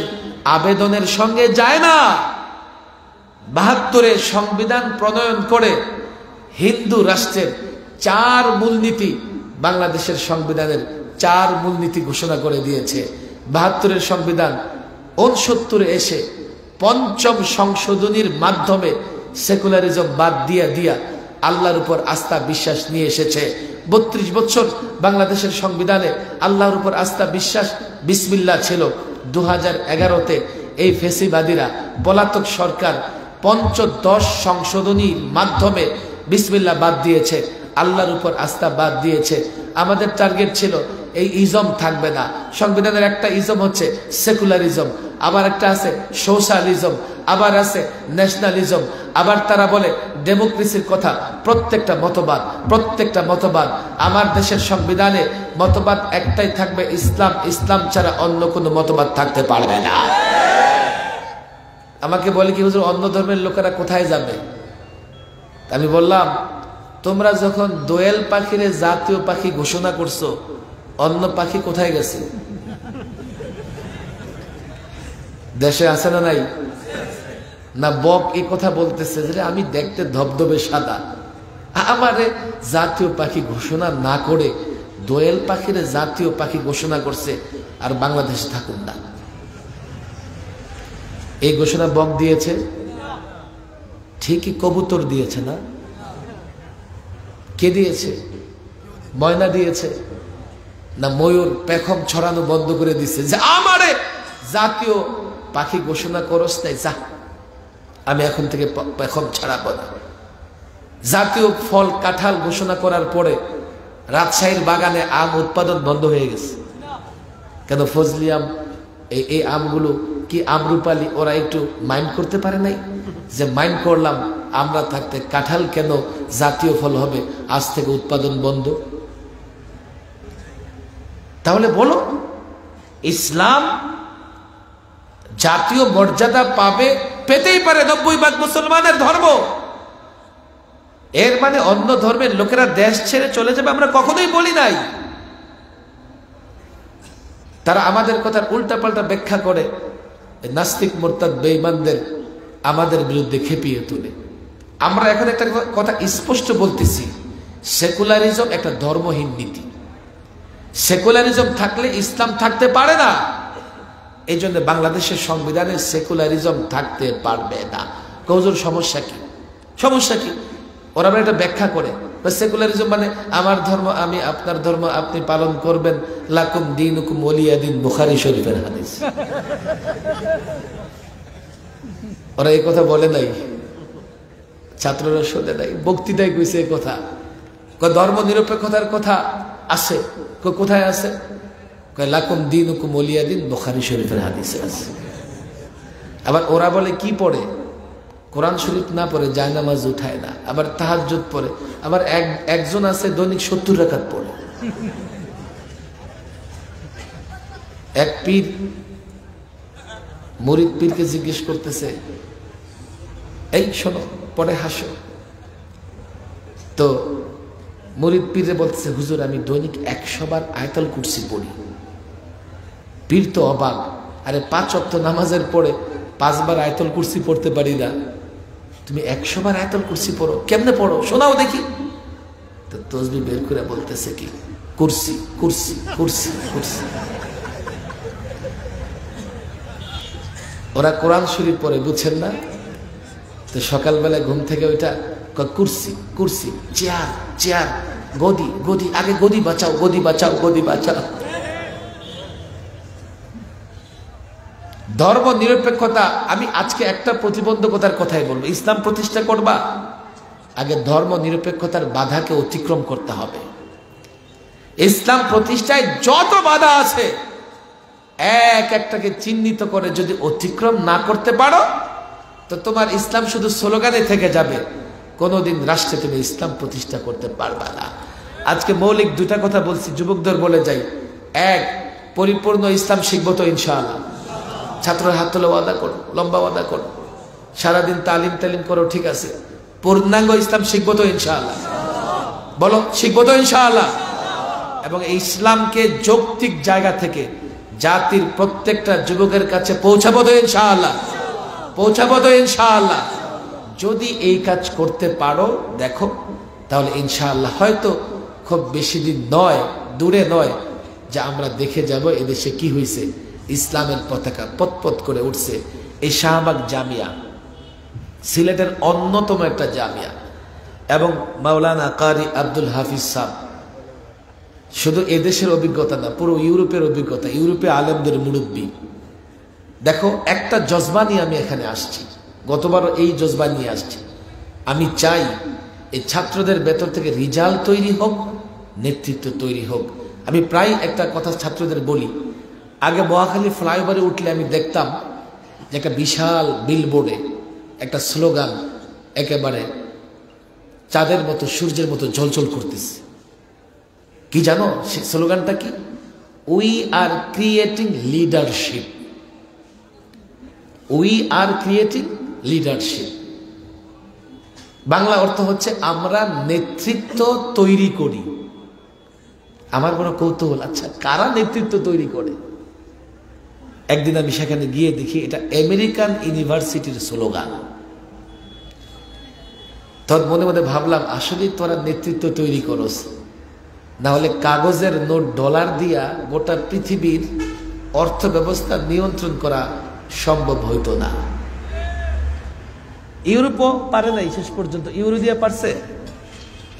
A: আবেদনের সঙ্গে যায় না। 72-এ সংবিধান প্রণয়ন করে হিন্দু রাষ্ট্রের 4 মূলনীতি, বাংলাদেশের সংবিধানের 4 মূলনীতি ঘোষণা করে দিয়েছে। 72-এর সংবিধান 69-এ এসে 5ম সংশোধনীর মাধ্যমে সেকুলারিজম বাদ দিয়া আল্লাহর উপর আস্থা বিশ্বাস নিয়ে এসেছে। 32 বছর বাংলাদেশের সংবিধানে আল্লাহর উপর আস্থা বিশ্বাস বিসমিল্লাহ ছিল। 2011-তে এই ফেসিবাদীরা, পলাতক সরকার 510 সংশোধনীর মাধ্যমে বিসমিল্লাহ বাদ দিয়েছে, আল্লাহর উপর আস্থা বাদ দিয়েছে। আমাদের টার্গেট ছিল এই ইজম থাকবে না। সংবিধানের একটা ইজম হচ্ছে সেকুলারিজম, আবার একটা আছে সোশ্যালিজম, আবার আছে ন্যাশনালিজম, আবার তারা বলে ডেমোক্রেসির কথা। প্রত্যেকটা মতবাদ আমার দেশের সংবিধানে মতবাদ একটাই থাকবে, ইসলাম। ইসলাম ছাড়া অন্য কোনো মতবাদ থাকতে পারবে না। আমাকে বলে কি, হুজুর অন্য ধর্মের লোকেরা কোথায় যাবে? আমি বললাম, তোমরা যখন দোয়েল পাখিরে জাতীয় পাখি ঘোষণা করছো, অন্য পাখি কোথায় গেছে? দেশে আছে না নাই? না বক এই কথা বলতেছে যে আমি দেখতে ধবধবে সাদা, আমারে জাতীয় পাখি ঘোষণা না করে দোয়েল পাখিরে জাতীয় পাখি ঘোষণা করছে, আর বাংলাদেশে থাকুন না। এই ঘোষণা বক দিয়েছে? ঠিকই কবুতর দিয়েছে না? কে দিয়েছে? ময়না দিয়েছে না ময়ূর পেখম ছড়ানো বন্ধ করে দিছে যে আমারে জাতীয় পাখি ঘোষণা করস নাই, যা আমি এখন থেকে পেখম ছাড়াবো না। জাতীয় ফল কাঁঠাল ঘোষণা করার পরে রাজশাহীর বাগানে আম উৎপাদন বন্ধ হয়ে গেছে কেন? ফজলি আম, এই আমগুলো কি আমরুপালি, ওরা একটু মাইন্ড করতে পারে নাই যে মাইন্ড করলাম আমরা থাকতে কাঁঠাল কেন জাতীয় ফল হবে, আজ থেকে উৎপাদন বন্ধ। তাহলে বলো, ইসলাম জাতীয় মর্যাদা পাবে, পেতেই পারে, 90% মুসলমানের ধর্ম। এর মানে অন্য ধর্মের লোকেরা দেশ ছেড়ে চলে যাবে আমরা কখনোই বলি নাই। তারা আমাদের কথার উল্টাপাল্টা ব্যাখ্যা করে নাস্তিক মোরতাদ বেঈমানদের আমাদের বিরুদ্ধে খেপিয়ে তোলে। আমরা এখন একটা কথা স্পষ্ট বলতেছি, সেকুলারিজম একটা ধর্মহীন নীতি। সেকুলারিজম থাকলে ইসলাম থাকতে পারে না। এই জন্য বাংলাদেশের সংবিধানে সেকুলারিজম থাকতে পারবে না। হুজুর সমস্যা কি? সমস্যা কি? ওরা একটা ব্যাখ্যা করে, সেকুলারিজম মানে আমার ধর্ম আমি, আপনার ধর্ম আপনি পালন করবেন, লাকুম দীনুকুম ওয়ালিয়া দিন, বুখারী শরীফের হাদিস। ওরা এই কথা বলে নাই, ছাত্ররা শোনে নাই, বক্তৃতায় কইছে এই কথা। ধর্ম নিরপেক্ষতার কথা আছে, কোথায় আছে? লাকুম দীনুকুম ওয়ালিয়া দিন, বুখারী শরীফের হাদিসে আছে। আবার ওরা বলে কি পড়ে? কোরআন শরীফ না পড়ে জায়নামাজ উঠায় না, আবার তাহাজ্জুদ পড়ে। আবার একজন আছে দৈনিক 70 রাকাত পড়ে। এক পীর মুরিদ পীরকে জিজ্ঞেস করতেছে, এই শোনো, পরে হাসো। তো মুরিদ পীরে বলতেছে, হুজুর আমি দৈনিক 100 বার আয়াতুল কুরসি পড়ি। পীর তো অবাক, আরে 5 ওয়াক্ত নামাজের পরে 5 বার আয়াতুল কুরসি পড়তে পারি না, তুমি 100 বার আয়াতুল কুরসি পড়ো, কেমনে পড়ো শোনাও দেখি। তো তসবিহ বের করে বলতেছে কি, কুরসি কুরসি কুরসি কুরসি। ওরা কোরআন শরীফ পড়ে, বুঝছেন না? তো সকালবেলা ঘুম থেকে ওইটা কুরসি কুরসি, চেয়ার চেয়ার, গদি গদি, আগে গদি বাঁচাও, গদি বাঁচাও, গদি বাঁচাও। ধর্ম নিরপেক্ষতা, আমি আজকে একটা প্রতিবন্ধকতার কথাই বলবো। ইসলাম প্রতিষ্ঠা করবা, আগে ধর্ম নিরপেক্ষতার বাধাকে অতিক্রম করতে হবে। ইসলাম প্রতিষ্ঠায় যত বাধা আছে এক একটাকে চিহ্নিত করে যদি অতিক্রম না করতে পারো, তো তোমার ইসলাম শুধু স্লোগানে থেকে যাবে, কোনোদিন রাষ্ট্রে তুমি ইসলাম প্রতিষ্ঠা করতে পারবা না। আজকে মৌলিক দুটা কথা বলছি, যুবকদের বলে যাই। এক, পরিপূর্ণ ইসলাম শিখবো তো ইনশাআল্লাহ। ছাত্রের হাত তুলে ওয়াদা করো, লম্বা ওয়াদা করো, সারাদিন তালিম করো, ঠিক আছে। পূর্ণাঙ্গ ইসলাম শিখবো তো ইনশাআল্লাহ, বলো শিখবো তো ইনশাআল্লাহ। এবং এই ইসলামকে যৌক্তিক জায়গা থেকে জাতির প্রত্যেকটা যুবকের কাছে পৌঁছাবো তো ইনশাআল্লাহ, পৌঁছাবো তো ইনশাআল্লাহ। যদি এই কাজ করতে পারো দেখো, তাহলে ইনশাআল্লাহ হয়তো খুব বেশি দিন নয়, দূরে নয়, যে আমরা দেখে যাব এদেশে কি হয়েছে, ইসলামের পতাকা পতপত করে উঠছে। এই শাহবাগ জামিয়া সিলেটের অন্যতম একটা জামিয়া, এবং মাওলানা কারি আব্দুল হাফিজ সাহেব, শুধু এদেশের অভিজ্ঞতা না, পুরো ইউরোপের অভিজ্ঞতা, ইউরোপে আলেমদের মুরব্বী। দেখো, একটা জজবা নিয়ে আমি এখানে আসছি, গতবারও এই জজবা নিয়ে আসছি। আমি চাই এই ছাত্রদের ভেতর থেকে রিজাল্ট তৈরি হোক, নেতৃত্ব তৈরি হোক। আমি প্রায় একটা কথা ছাত্রদের বলি, আগে মহাখালী ফ্লাইওভারে উঠলে আমি দেখতাম যে একটা বিশাল বিলবোর্ডে একটা স্লোগান একেবারে চাঁদের মতো, সূর্যের মতো ঝলঝল করতেছে। কি জানো সে স্লোগানটা কি? We are creating leadership, we are creating leadership. Bangla অর্থ হচ্ছে আমরা নেতৃত্ব তৈরি করি। আমার বড় কৌতূহল, আচ্ছা কারা নেতৃত্ব তৈরি করে? একদিন আমি সেখানে গিয়ে দেখি এটা আমেরিকান ইউনিভার্সিটির স্লোগান। তোর মনে মনে ভাবলাম, আসলে তোরা নেতৃত্ব তৈরি করস, না হলে কাগজের নোট ডলার দিয়া গোটা পৃথিবীর অর্থ ব্যবস্থা নিয়ন্ত্রণ করা সম্ভব হইতো না। ইউরোপও পারে নাই শেষ পর্যন্ত, ইউরো দিয়ে পারছে।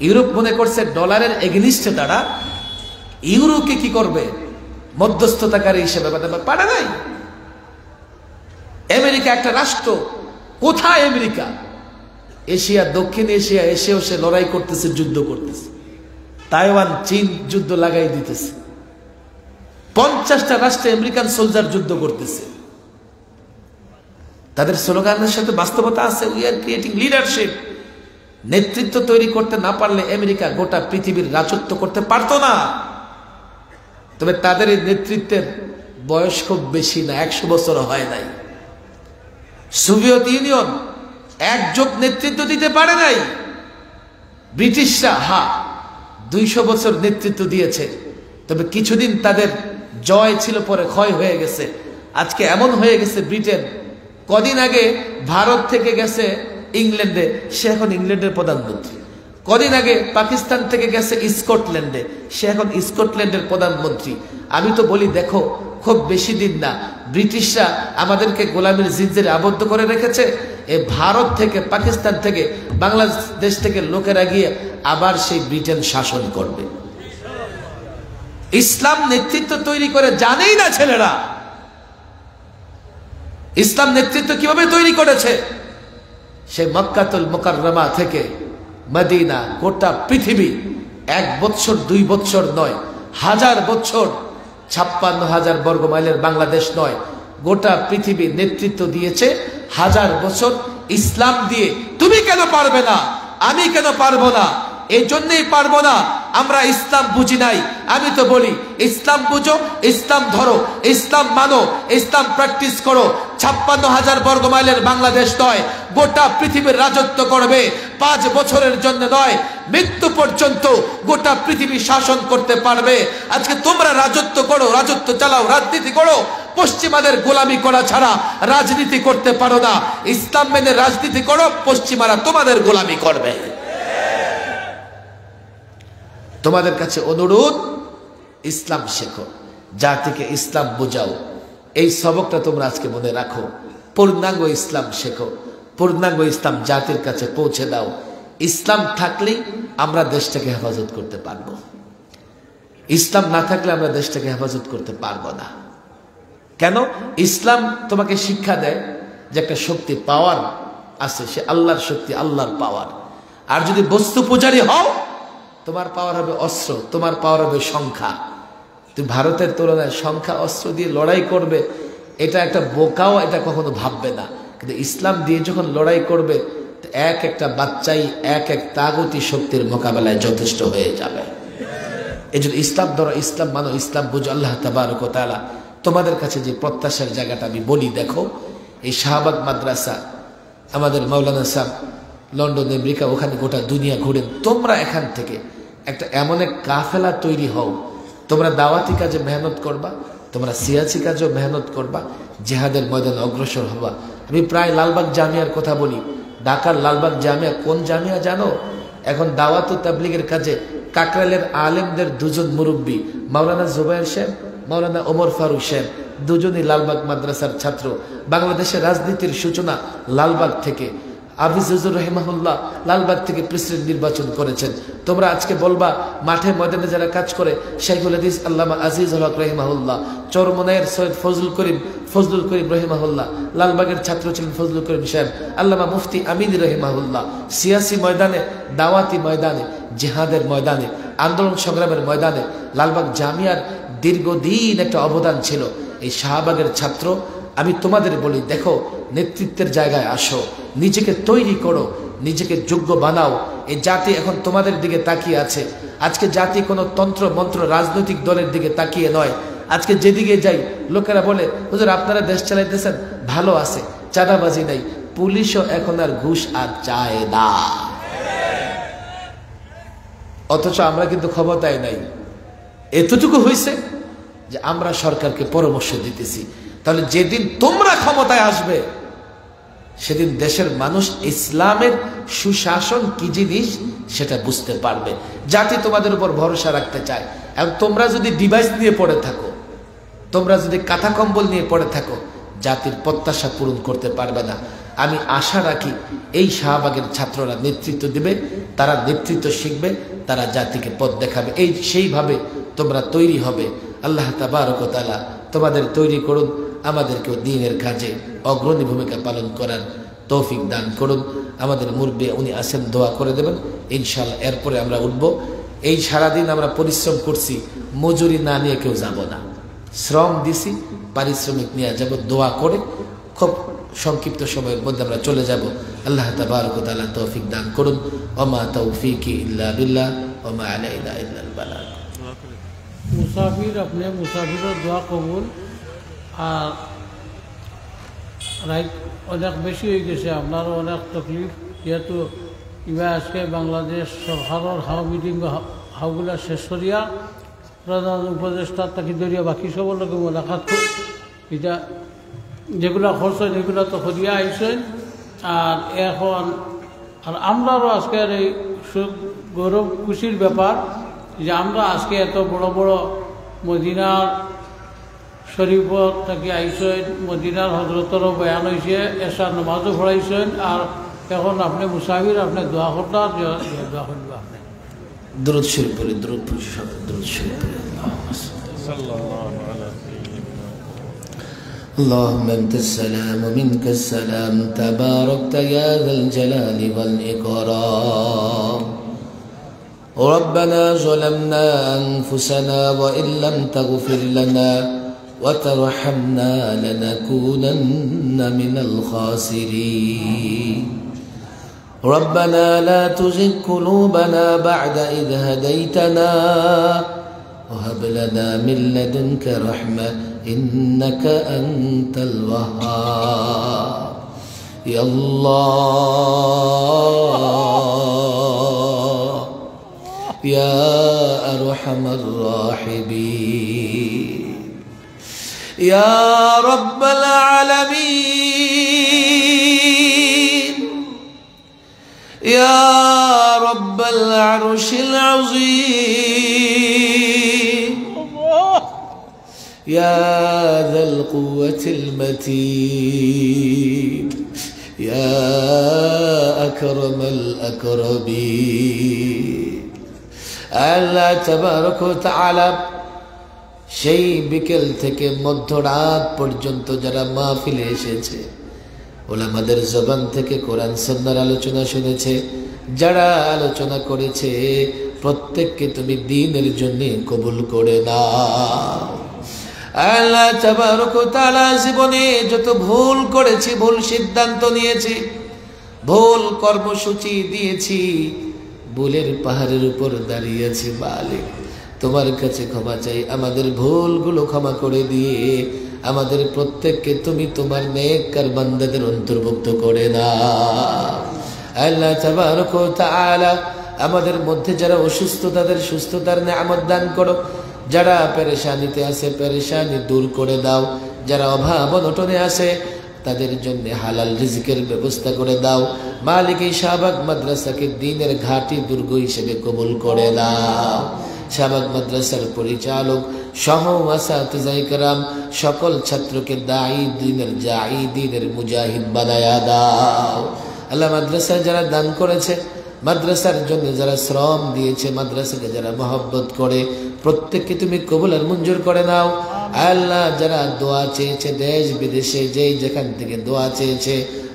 A: ইউরোপ মনে করছে ডলারের এগেনিস্টে তারা ইউরোকে কি করবে, মধ্যস্থতাকারী হিসেবে, পারে নাই। আমেরিকা একটা রাষ্ট্র, কোথায় আমেরিকা? এশিয়া, দক্ষিণ এশিয়া এসেও সে লড়াই করতেছে, যুদ্ধ করতেছে। তাইওয়ান, চীন যুদ্ধ লাগাই দিতেছে। 50টা রাষ্ট্রে আমেরিকান সোলজার যুদ্ধ করতেছে। তাদের স্লোগানের সাথে বাস্তবতা আছে, উই আর ক্রিয়েটিং লিডারশিপ। নেতৃত্ব তৈরি করতে না পারলে আমেরিকা গোটা পৃথিবীর রাজত্ব করতে পারতো না। তবে তাদের এই নেতৃত্বের বয়স খুব বেশি না, 100 বছর হয় নাই। সোভিয়েত ইউনিয়ন একযোগ নেতৃত্ব দিতে পারে নাই। ব্রিটিশরা 200 বছর নেতৃত্ব দিয়েছে, তবে কিছুদিন তাদের জয় ছিল, পরে ক্ষয় হয়ে গেছে। আজকে এমন হয়ে গেছে, ব্রিটেন কদিন আগে ভারত থেকে গেছে ইংল্যান্ডে, সে এখন ইংল্যান্ডের প্রধানমন্ত্রী। কদিন আগে পাকিস্তান থেকে গেছে স্কটল্যান্ডে, সে এখন স্কটল্যান্ডের প্রধানমন্ত্রী। আমি তো বলি, দেখো খুব বেশি দিন না, ব্রিটিশরা আমাদেরকে গোলামীর জিঞ্জিরে আবদ্ধ করে রেখেছে। এ ভারত থেকে, পাকিস্তান থেকে, বাংলাদেশ থেকে লোকেরা গিয়ে আবার সেই ব্রিটেন শাসন করবে। ইসলাম নেতৃত্ব তৈরি করে জানেই না ছেলেরা। ইসলাম নেতৃত্ব কিভাবে তৈরি করেছে? সে মক্কাতুল মুকাররমা থেকে মদিনা, গোটা পৃথিবী 1 বছর 2 বছর নয়, 1000 বছর, 56,000 বর্গ মাইলের বাংলাদেশ নয়, গোটা পৃথিবী নেতৃত্ব দিয়েছে 1000 বছর ইসলাম দিয়ে। তুমি কেন পারবে না? আমি কেন পারবো না? এই জন্যই পারবো না, আমরা ইসলাম বুঝি নাই। আমি তো বলি, ইসলাম বুঝো, ইসলাম ধরো, ইসলাম মানো, ইসলাম প্র্যাকটিস করো। 56,000 বর্গ মাইলের বাংলাদেশ নয়, গোটা পৃথিবীর রাজত্ব করবে। 5 বছরের জন্য নয়, মৃত্যু পর্যন্ত গোটা পৃথিবী শাসন করতে পারবে। আজকে তোমরা রাজত্ব করো, রাজত্ব চালাও, রাজনীতি করো, পশ্চিমাদের গোলামি করা ছাড়া রাজনীতি করতে পারো না। ইসলাম মেনে রাজনীতি করো, পশ্চিমারা তোমাদের গোলামি করবে। তোমাদের কাছে অনুরোধ, ইসলাম শেখো, জাতিকে ইসলাম বোঝাও। এই সবকটা তোমরা আজকে মনে রাখো। পূর্ণাঙ্গ ইসলাম শেখো, পূর্ণাঙ্গ ইসলাম জাতির কাছে পৌঁছে দাও। ইসলাম থাকলেই আমরা দেশটাকে হেফাজত করতে পারবো, ইসলাম না থাকলে আমরা দেশটাকে হেফাজত করতে পারবো না। কেন? ইসলাম তোমাকে শিক্ষা দেয় যে একটা শক্তি, পাওয়ার আছে, সে আল্লাহর শক্তি, আল্লাহর পাওয়ার। আর যদি বস্তু পূজারী হও, তোমার পাওয়ার হবে অস্ত্র, তোমার পাওয়ার হবে সংখ্যা। তুমি ভারতের তুলনায় সংখ্যা অস্ত্র দিয়ে লড়াই করবে, এটা একটা বোকাও এটা কখনো ভাববে না। কিন্তু ইসলাম দিয়ে যখন লড়াই করবে, এক একটা বাচ্চাই এক এক তাগুতি শক্তির মোকাবেলায় যথেষ্ট হয়ে যাবে। এই জন্য ইসলাম ধরো, ইসলাম মানো, ইসলাম বুঝো। আল্লাহ তাবারক ওয়া তাআলা তোমাদের কাছে যে প্রত্যাশার জায়গাটা আমি বলি, দেখো এই শাহবাগ মাদ্রাসা, আমাদের মাওলানা সাহেব লন্ডন আমেরিকা ওখানে গোটা দুনিয়া ঘুরেন, তোমরা এখান থেকে একটা এমন এক কাফেলা তৈরি হও, তোমরা দাওয়াতি কাজে মেহনত করবা, তোমরা সিয়াসি কাজেও মেহনত করবা, জিহাদের ময়দানে অগ্রসর হবা। আমি প্রায় লালবাগ জামিয়ার কথা বলি। ঢাকার লালবাগ জামিয়া কোন জামিয়া জানো? এখন দাওয়াত ও তাবলীগের কাজে কাকরাইলের আলেমদের দুজন মুরব্বী, মাওলানা জুবায়ের সাহেব, মাওলানা ওমর ফারুক সাহেব, দুজনই লালবাগ মাদ্রাসার ছাত্র। বাংলাদেশের রাজনীতির সূচনা লালবাগ থেকে। হাফিজ হুজুর রহিমাহুল্লাহ লালবাগ থেকে প্রেসিডেন্ট নির্বাচন করেছেন। তোমরা আজকে বলবা মাঠে ময়দানে যারা কাজ করে, শাইখুল হাদিস আল্লামা আজিজুল হক রহিমাহুল্লাহ, চরমনায়ের সৈয়দ ফজলুল করিম রহিমাহুল্লাহ, লালবাগের ছাত্র ছিলেন ফজলুল করিম সাহেব, আল্লামা মুফতি আমিন রহিমাহুল্লাহ। সিয়াসি ময়দানে, দাওয়াতি ময়দানে, জিহাদের ময়দানে, আন্দোলন সংগ্রামের ময়দানে লালবাগ জামিয়ার দীর্ঘদিন একটা অবদান ছিল। এই শাহবাগের ছাত্র, আমি তোমাদের বলি, দেখো নেতৃত্বের জায়গায় আসো, নিজেকে তৈরি করো, নিজেকে যোগ্য বানাও। এই জাতি এখন তোমাদের দিকে তাকিয়ে আছে। আজকে জাতি কোনো তন্ত্র মন্ত্র রাজনৈতিক দলের দিকে তাকিয়ে নয়। আজকে যেদিকে যাই লোকেরা বলে, হুজুর আপনারা দেশ চালাইতেছেন, ভালো আছে, চাঁদাবাজি নাই, পুলিশও এখন আর ঘুষ আর চায় না। অথচ আমরা কিন্তু ক্ষমতায় নাই। এতটুকু হয়েছে যে আমরা সরকারকে পরামর্শ দিতেছি। তাহলে যেদিন তোমরা ক্ষমতায় আসবে, সেদিন দেশের মানুষ ইসলামের সুশাসন কি জিনিস সেটা বুঝতে পারবে। জাতি তোমাদের উপর ভরসা রাখতে চায়। এবং তোমরা যদি ডিভাইস নিয়ে পড়ে থাকো, তোমরা যদি কাঁথা কম্বল নিয়ে পড়ে থাকো, জাতির প্রত্যাশা পূরণ করতে পারবে না। আমি আশা রাখি এই শাহবাগের ছাত্ররা নেতৃত্ব দিবে, তারা নেতৃত্ব শিখবে, তারা জাতিকে পথ দেখাবে। সেইভাবে তোমরা তৈরি হবে। আল্লাহ তাবারক ওয়া তাআলা তোমাদের তৈরি করুন, আমাদেরকেও দ্বীনের কাজে অগ্রণী ভূমিকা পালন করার তৌফিক দান করুন। আমাদের মুরব্বি উনি আসেন, দোয়া করে দেবেন ইনশাআল্লাহ। এরপরে আমরা উঠব। এই সারাদিন আমরা পরিশ্রম করছি, মজুরি না নিয়ে কেউ যাব না, শ্রম দিছি, পারিশ্রমিক নিয়ে যাব। দোয়া করে খুব সংক্ষিপ্ত সময়ের মধ্যে আমরা চলে যাব। আল্লাহ তাবারক ওয়া তাআলা তৌফিক দান করুন। ওমা তৌফিকি ইল্লা বিল্লাহ ওমা আলাইনা ইল্লাল বালাগ।
B: মুসাফির, আপনি মুসাফিরের দোয়া কবুল। আর রাইট অনেক বেশি হয়ে গেছে, আপনারও অনেক তকলিফ, যেহেতু ইবা আজকে বাংলাদেশ সরকারের হাও মিটিং হাওগুলা শেষ করিয়া প্রধান উপদেষ্টার তাকে ধরিয়া বাকি সবর লোক মোলাকাত এটা যেগুলো খরচ হয় এগুলো তো করিয়া আইসেন। আর এখন আর আমরাও আজকের এই গৌরব খুশির ব্যাপার যে আমরা আজকে এত বড় বড় মদিনার শরীফত থাকি আইসেন, মদিনার হজরতরও বয়ান হয়েছে, এসার নামাজও পড়াইছেন। আর এখন আপনি মুসাফির, আপনি দোয়া করতাম, দোয়া করব আপনি
A: দুরূদ শরীফ পড়ে, দুরূদ শরীফ পড়ে। اللهم انت السلام ومنك السلام تباركت يا ذا الجلال والإكرام. ربنا ظلمنا أنفسنا وإن لم تغفر لنا وترحمنا لنكونن من الخاسرين. ربنا لا تزغ قلوبنا بعد إذ هديتنا وهب لنا من لدنك رحمة إنك أنت الوهاب. يا الله يا أرحم الراحمين يا رب العالمين يا رب العرش العظيم يا ذا القوة المتين ইয়া আকরামাল আকরামিন। আল্লাহ তাবারক ওয়া তাআলা সেই বিকেল থেকে মধ্যরাত পর্যন্ত যারা মাহফিলে এসেছে, ওলামাদের জবান থেকে কোরআন সুন্নাহর আলোচনা শুনেছে, যারা আলোচনা করেছে, প্রত্যেককে তুমি দ্বীনের জন্য কবুল করে নাও। আল্লাহ তাবারক ওয়া তাআলা জীবনে যত ভুল করেছি, ভুল সিদ্ধান্ত নিয়েছি, ভুল কর্মসূচি দিয়েছি, ভুলের পাহাড়ের উপর দাঁড়িয়ে আছি, মালিক তোমার কাছে ক্ষমা চাই। আমাদের ভুলগুলো ক্ষমা করে দিয়ে আমাদের প্রত্যেককে তুমি তোমার নেককার বান্দাদের অন্তর্ভুক্ত করে নাও। আল্লাহ তাবারক ওয়া তাআলা আমাদের মধ্যে যারা অসুস্থ তাদের সুস্থতার নেয়ামত দান করো, যারা পেরেশানিতে আছে পেরেশানি দূর করে দাও, যারা অভাব অনটনে আছে তাদের জন্য হালাল রিজিকের ব্যবস্থা করে দাও। মালিক এই শাহবাগ মাদ্রাসাকে দ্বীনের ঘাঁটি দুর্গ হিসেবে কবুল করে দাও। শাহবাগ মাদ্রাসার পরিচালক সহ আসাতিজায়ে কেরাম সকল ছাত্রকে দায়ী দ্বীনের জাই দ্বীনের মুজাহিদ বানায়া দাও। আল্লাহ মাদ্রাসায় যারা দান করেছে, মাদ্রাসার জন্য যারা শ্রম দিয়েছে, মাদ্রাসাকে যারা মহব্বত করে, প্রত্যেককে তুমি কবুল আর মঞ্জুর করে নাও। আল্লাহ যারা দোয়া চেয়েছে দেশ বিদেশে, যেই যেখান থেকে দোয়া চেয়েছে,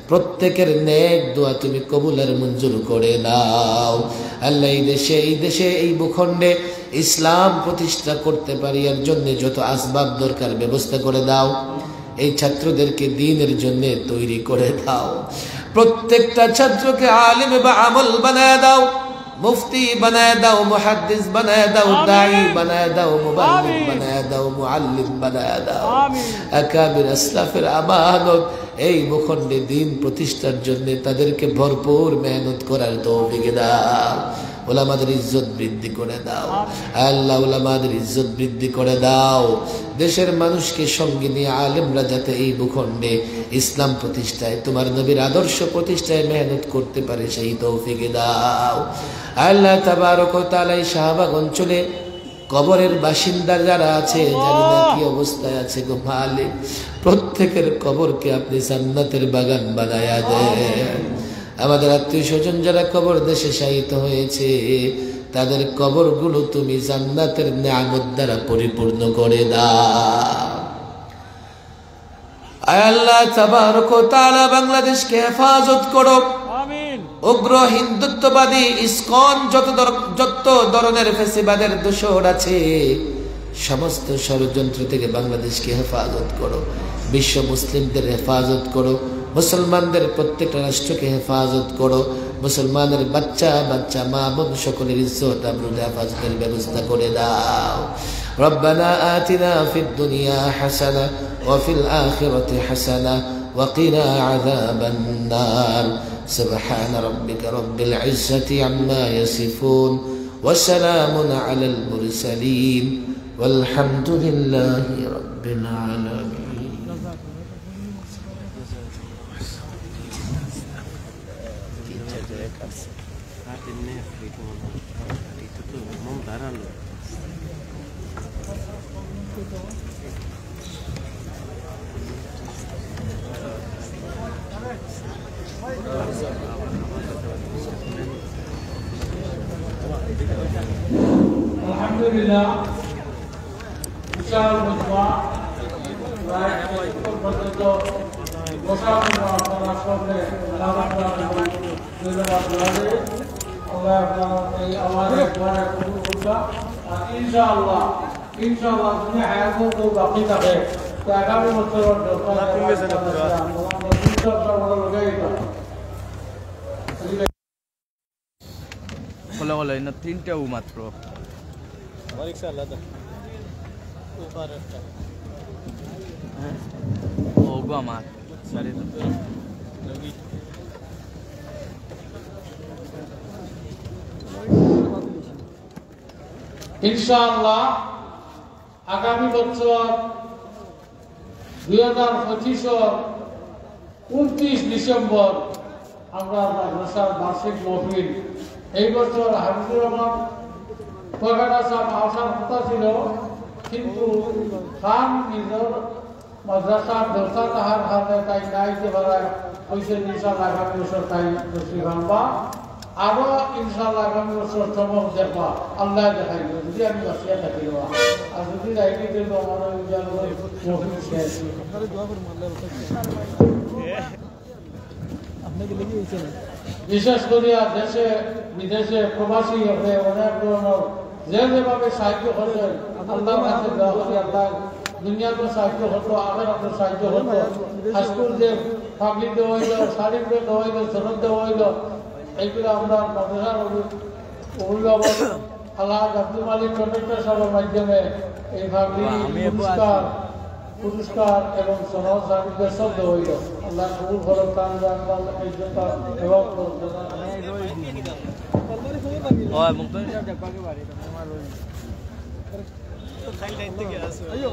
A: প্রত্যেকের নেক দোয়া তুমি কবুল আর মঞ্জুর করে নাও। আল্লাহ এই দেশে এই ভূখণ্ডে ইসলাম প্রতিষ্ঠা করতে পারি এর জন্য যত আসবাব দরকার ব্যবস্থা করে দাও। এই ছাত্রদেরকে দ্বীনের জন্য তৈরি করে দাও। প্রত্যেকটা ছাত্রকে আলেম বা আমল বানায় দাও, মুফতি বানায় দাও, মুহাদ্দিস বানায় দাও, দাঈ বানায় দাও, মুবাল্লিগ বানায় দাও, মুআল্লিম বানায় দাও। আকাবির আসলাফের আমানত এই ভূখণ্ডে দ্বীন প্রতিষ্ঠার জন্য তাদেরকে ভরপুর মেহনত করার তৌফিক দাও। ওলামাদের ইজ্জত বৃদ্ধি করে দাও আল্লাহ, ওলামাদের ইজ্জত বৃদ্ধি করে দাও। দেশের মানুষকে সঙ্গে নিয়ে আলেমরা যাতে এই ভূখণ্ডে ইসলাম প্রতিষ্ঠায়, তোমার নবীর আদর্শ প্রতিষ্ঠায় মেহনত করতে পারে সেই তৌফিক দাও। আল্লাহ তাবারক ওয়া তাআলা এই শাহবাগ অঞ্চলে কবরের বাসিন্দা যারা আছে, জানি না কি অবস্থায় আছে গো মালিক, প্রত্যেকের কবরকে আপনি জান্নাতের বাগান বানায়া দেন। আমাদের আত্মীয় স্বজন যারা কবর দেশে শায়িত হয়েছে, তাদের কবরগুলো তুমি জান্নাতের নেয়ামত দ্বারা পরিপূর্ণ করে দাও। আয় আল্লাহ তাবারক ওয়া তাআলা বাংলাদেশকে হেফাজত করো। আমিন। উগ্র হিন্দুত্ববাদী ইসকন যত ধরনের ফেসিবাদের দোসর আছে, সমস্ত ষড়যন্ত্র থেকে বাংলাদেশকে হেফাজত করো। বিশ্ব মুসলিমদের হেফাজত করো। মুসলমানদের প্রত্যেকটা রাষ্ট্রকে হেফাজত করো। মুসলমানের বাচ্চা মা বোন সকলের ইজ্জত আবরুদ হেফাজতের ব্যবস্থা করে দাও। রব্বানা আতিনা ফিদ দুনিয়া হাসানা ওয়া ফিল আখিরাতি হাসানা ওয়া কিনা আযাবান নার। সুবহান রাব্বিকা রাব্বিল ইজ্জাতি আম্মা ইয়াসিফুন ওয়া সালামুন আলাল মুরসালিন ওয়ালহামদুলিল্লাহি রাব্বিল আলামিন।
B: আলহামদুলিল্লাহ, বিশাল মজমা প্রায় পর্যন্ত বসা আপনারা সঙ্গে ধন্যবাদ এই আমাদের ইনশাআল্লাহ তুমি হায়াত বাকি থাকে। তো আগামী বছর
C: তিনটা মাত্র আমার
B: ইনশাআল্লাহ আগামী বছর 2025 29 ডিসেম্বর আমরা মাদ্রাসার বার্ষিক মাহফিল। এই বছর হাফিজুর রহমান প্রধান সাহেব আসার কথা ছিল, কিন্তু খান নিজের মাদ্রাসার ব্যবসা তাহার হাতে তাই নাই যে কইছে ইনশাআল্লাহ আগামী বছর তাই তশরিফ আনবা আরো ইনশাআল্লাহ আগামী বছর চমক দেখবা আল্লাহ দেখাইব যদি আমি বাঁচিয়া থাকি আর যদি রাইতে দেব আমার শেষ বিশেষ করিয়া দেশে বিদেশে প্রবাসী হতে অনেক ধরনের যেভাবে সাহায্য করেন আল্লাহর কাছে দোয়া করি আল্লাহ দুনিয়াতে সাহায্য হতো আখেরাতে সাহায্য হতো হাসপুর যে পাগড়ি দেওয়া হইল শাড়ি দেওয়া হইল সনদ দেওয়া হইল এইগুলো আমরা মাদ্রাসার অভিভাবক আল্লাহ আব্দুল মালিক কন্ট্রাক্টর সাহেবের মাধ্যমে এই পাগড়ি পুরস্কার এবং সনদ সার্টিফিকেট সব দেওয়া হইল আল্লাহ কবুল করুন তার এবং
C: ওই মুক্তার সাহেব দেখবাকে বাড়ি তোমার ওই তো খাইল দাইতে কি আছে আইও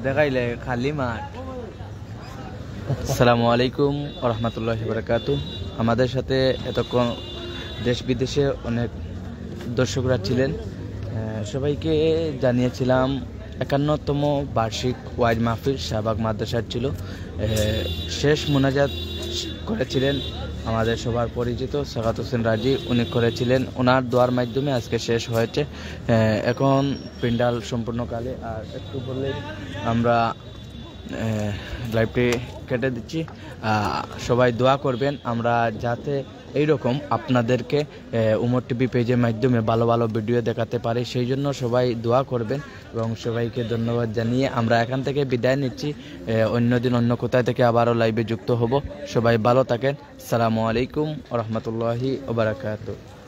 C: দেখাইলে খালি মাঠ। আসসালামু আলাইকুম ওয়া রাহমাতুল্লাহি ওয়া বারাকাতুহু। আমাদের সাথে এতক্ষণ দেশ বিদেশে অনেক দর্শকরা ছিলেন, সবাইকে জানিয়েছিলাম 51তম বার্ষিক ওয়াইজ মাহফিল শাহবাগ মাদ্রাসার ছিল। শেষ মোনাজাত করেছিলেন আমাদের সবার পরিচিত সাকাত হোসেন রাজি, উনি করেছিলেন। ওনার দোয়ার মাধ্যমে আজকে শেষ হয়েছে। এখন পেন্ডাল সম্পূর্ণকালে আর একটু বললে আমরা লাইভটি কেটে দিচ্ছি। সবাই দোয়া করবেন আমরা যাতে এইরকম আপনাদেরকে উমর টিভি পেজের মাধ্যমে ভালো ভালো ভিডিও দেখাতে পারি, সেই জন্য সবাই দোয়া করবেন এবং সবাইকে ধন্যবাদ জানিয়ে আমরা এখান থেকে বিদায় নিচ্ছি। অন্যদিন অন্য কোথায় থেকে আবারও লাইভে যুক্ত হব। সবাই ভালো থাকেন। আসসালামু আলাইকুম ওয়া রাহমাতুল্লাহি ওয়া বারাকাতুহু।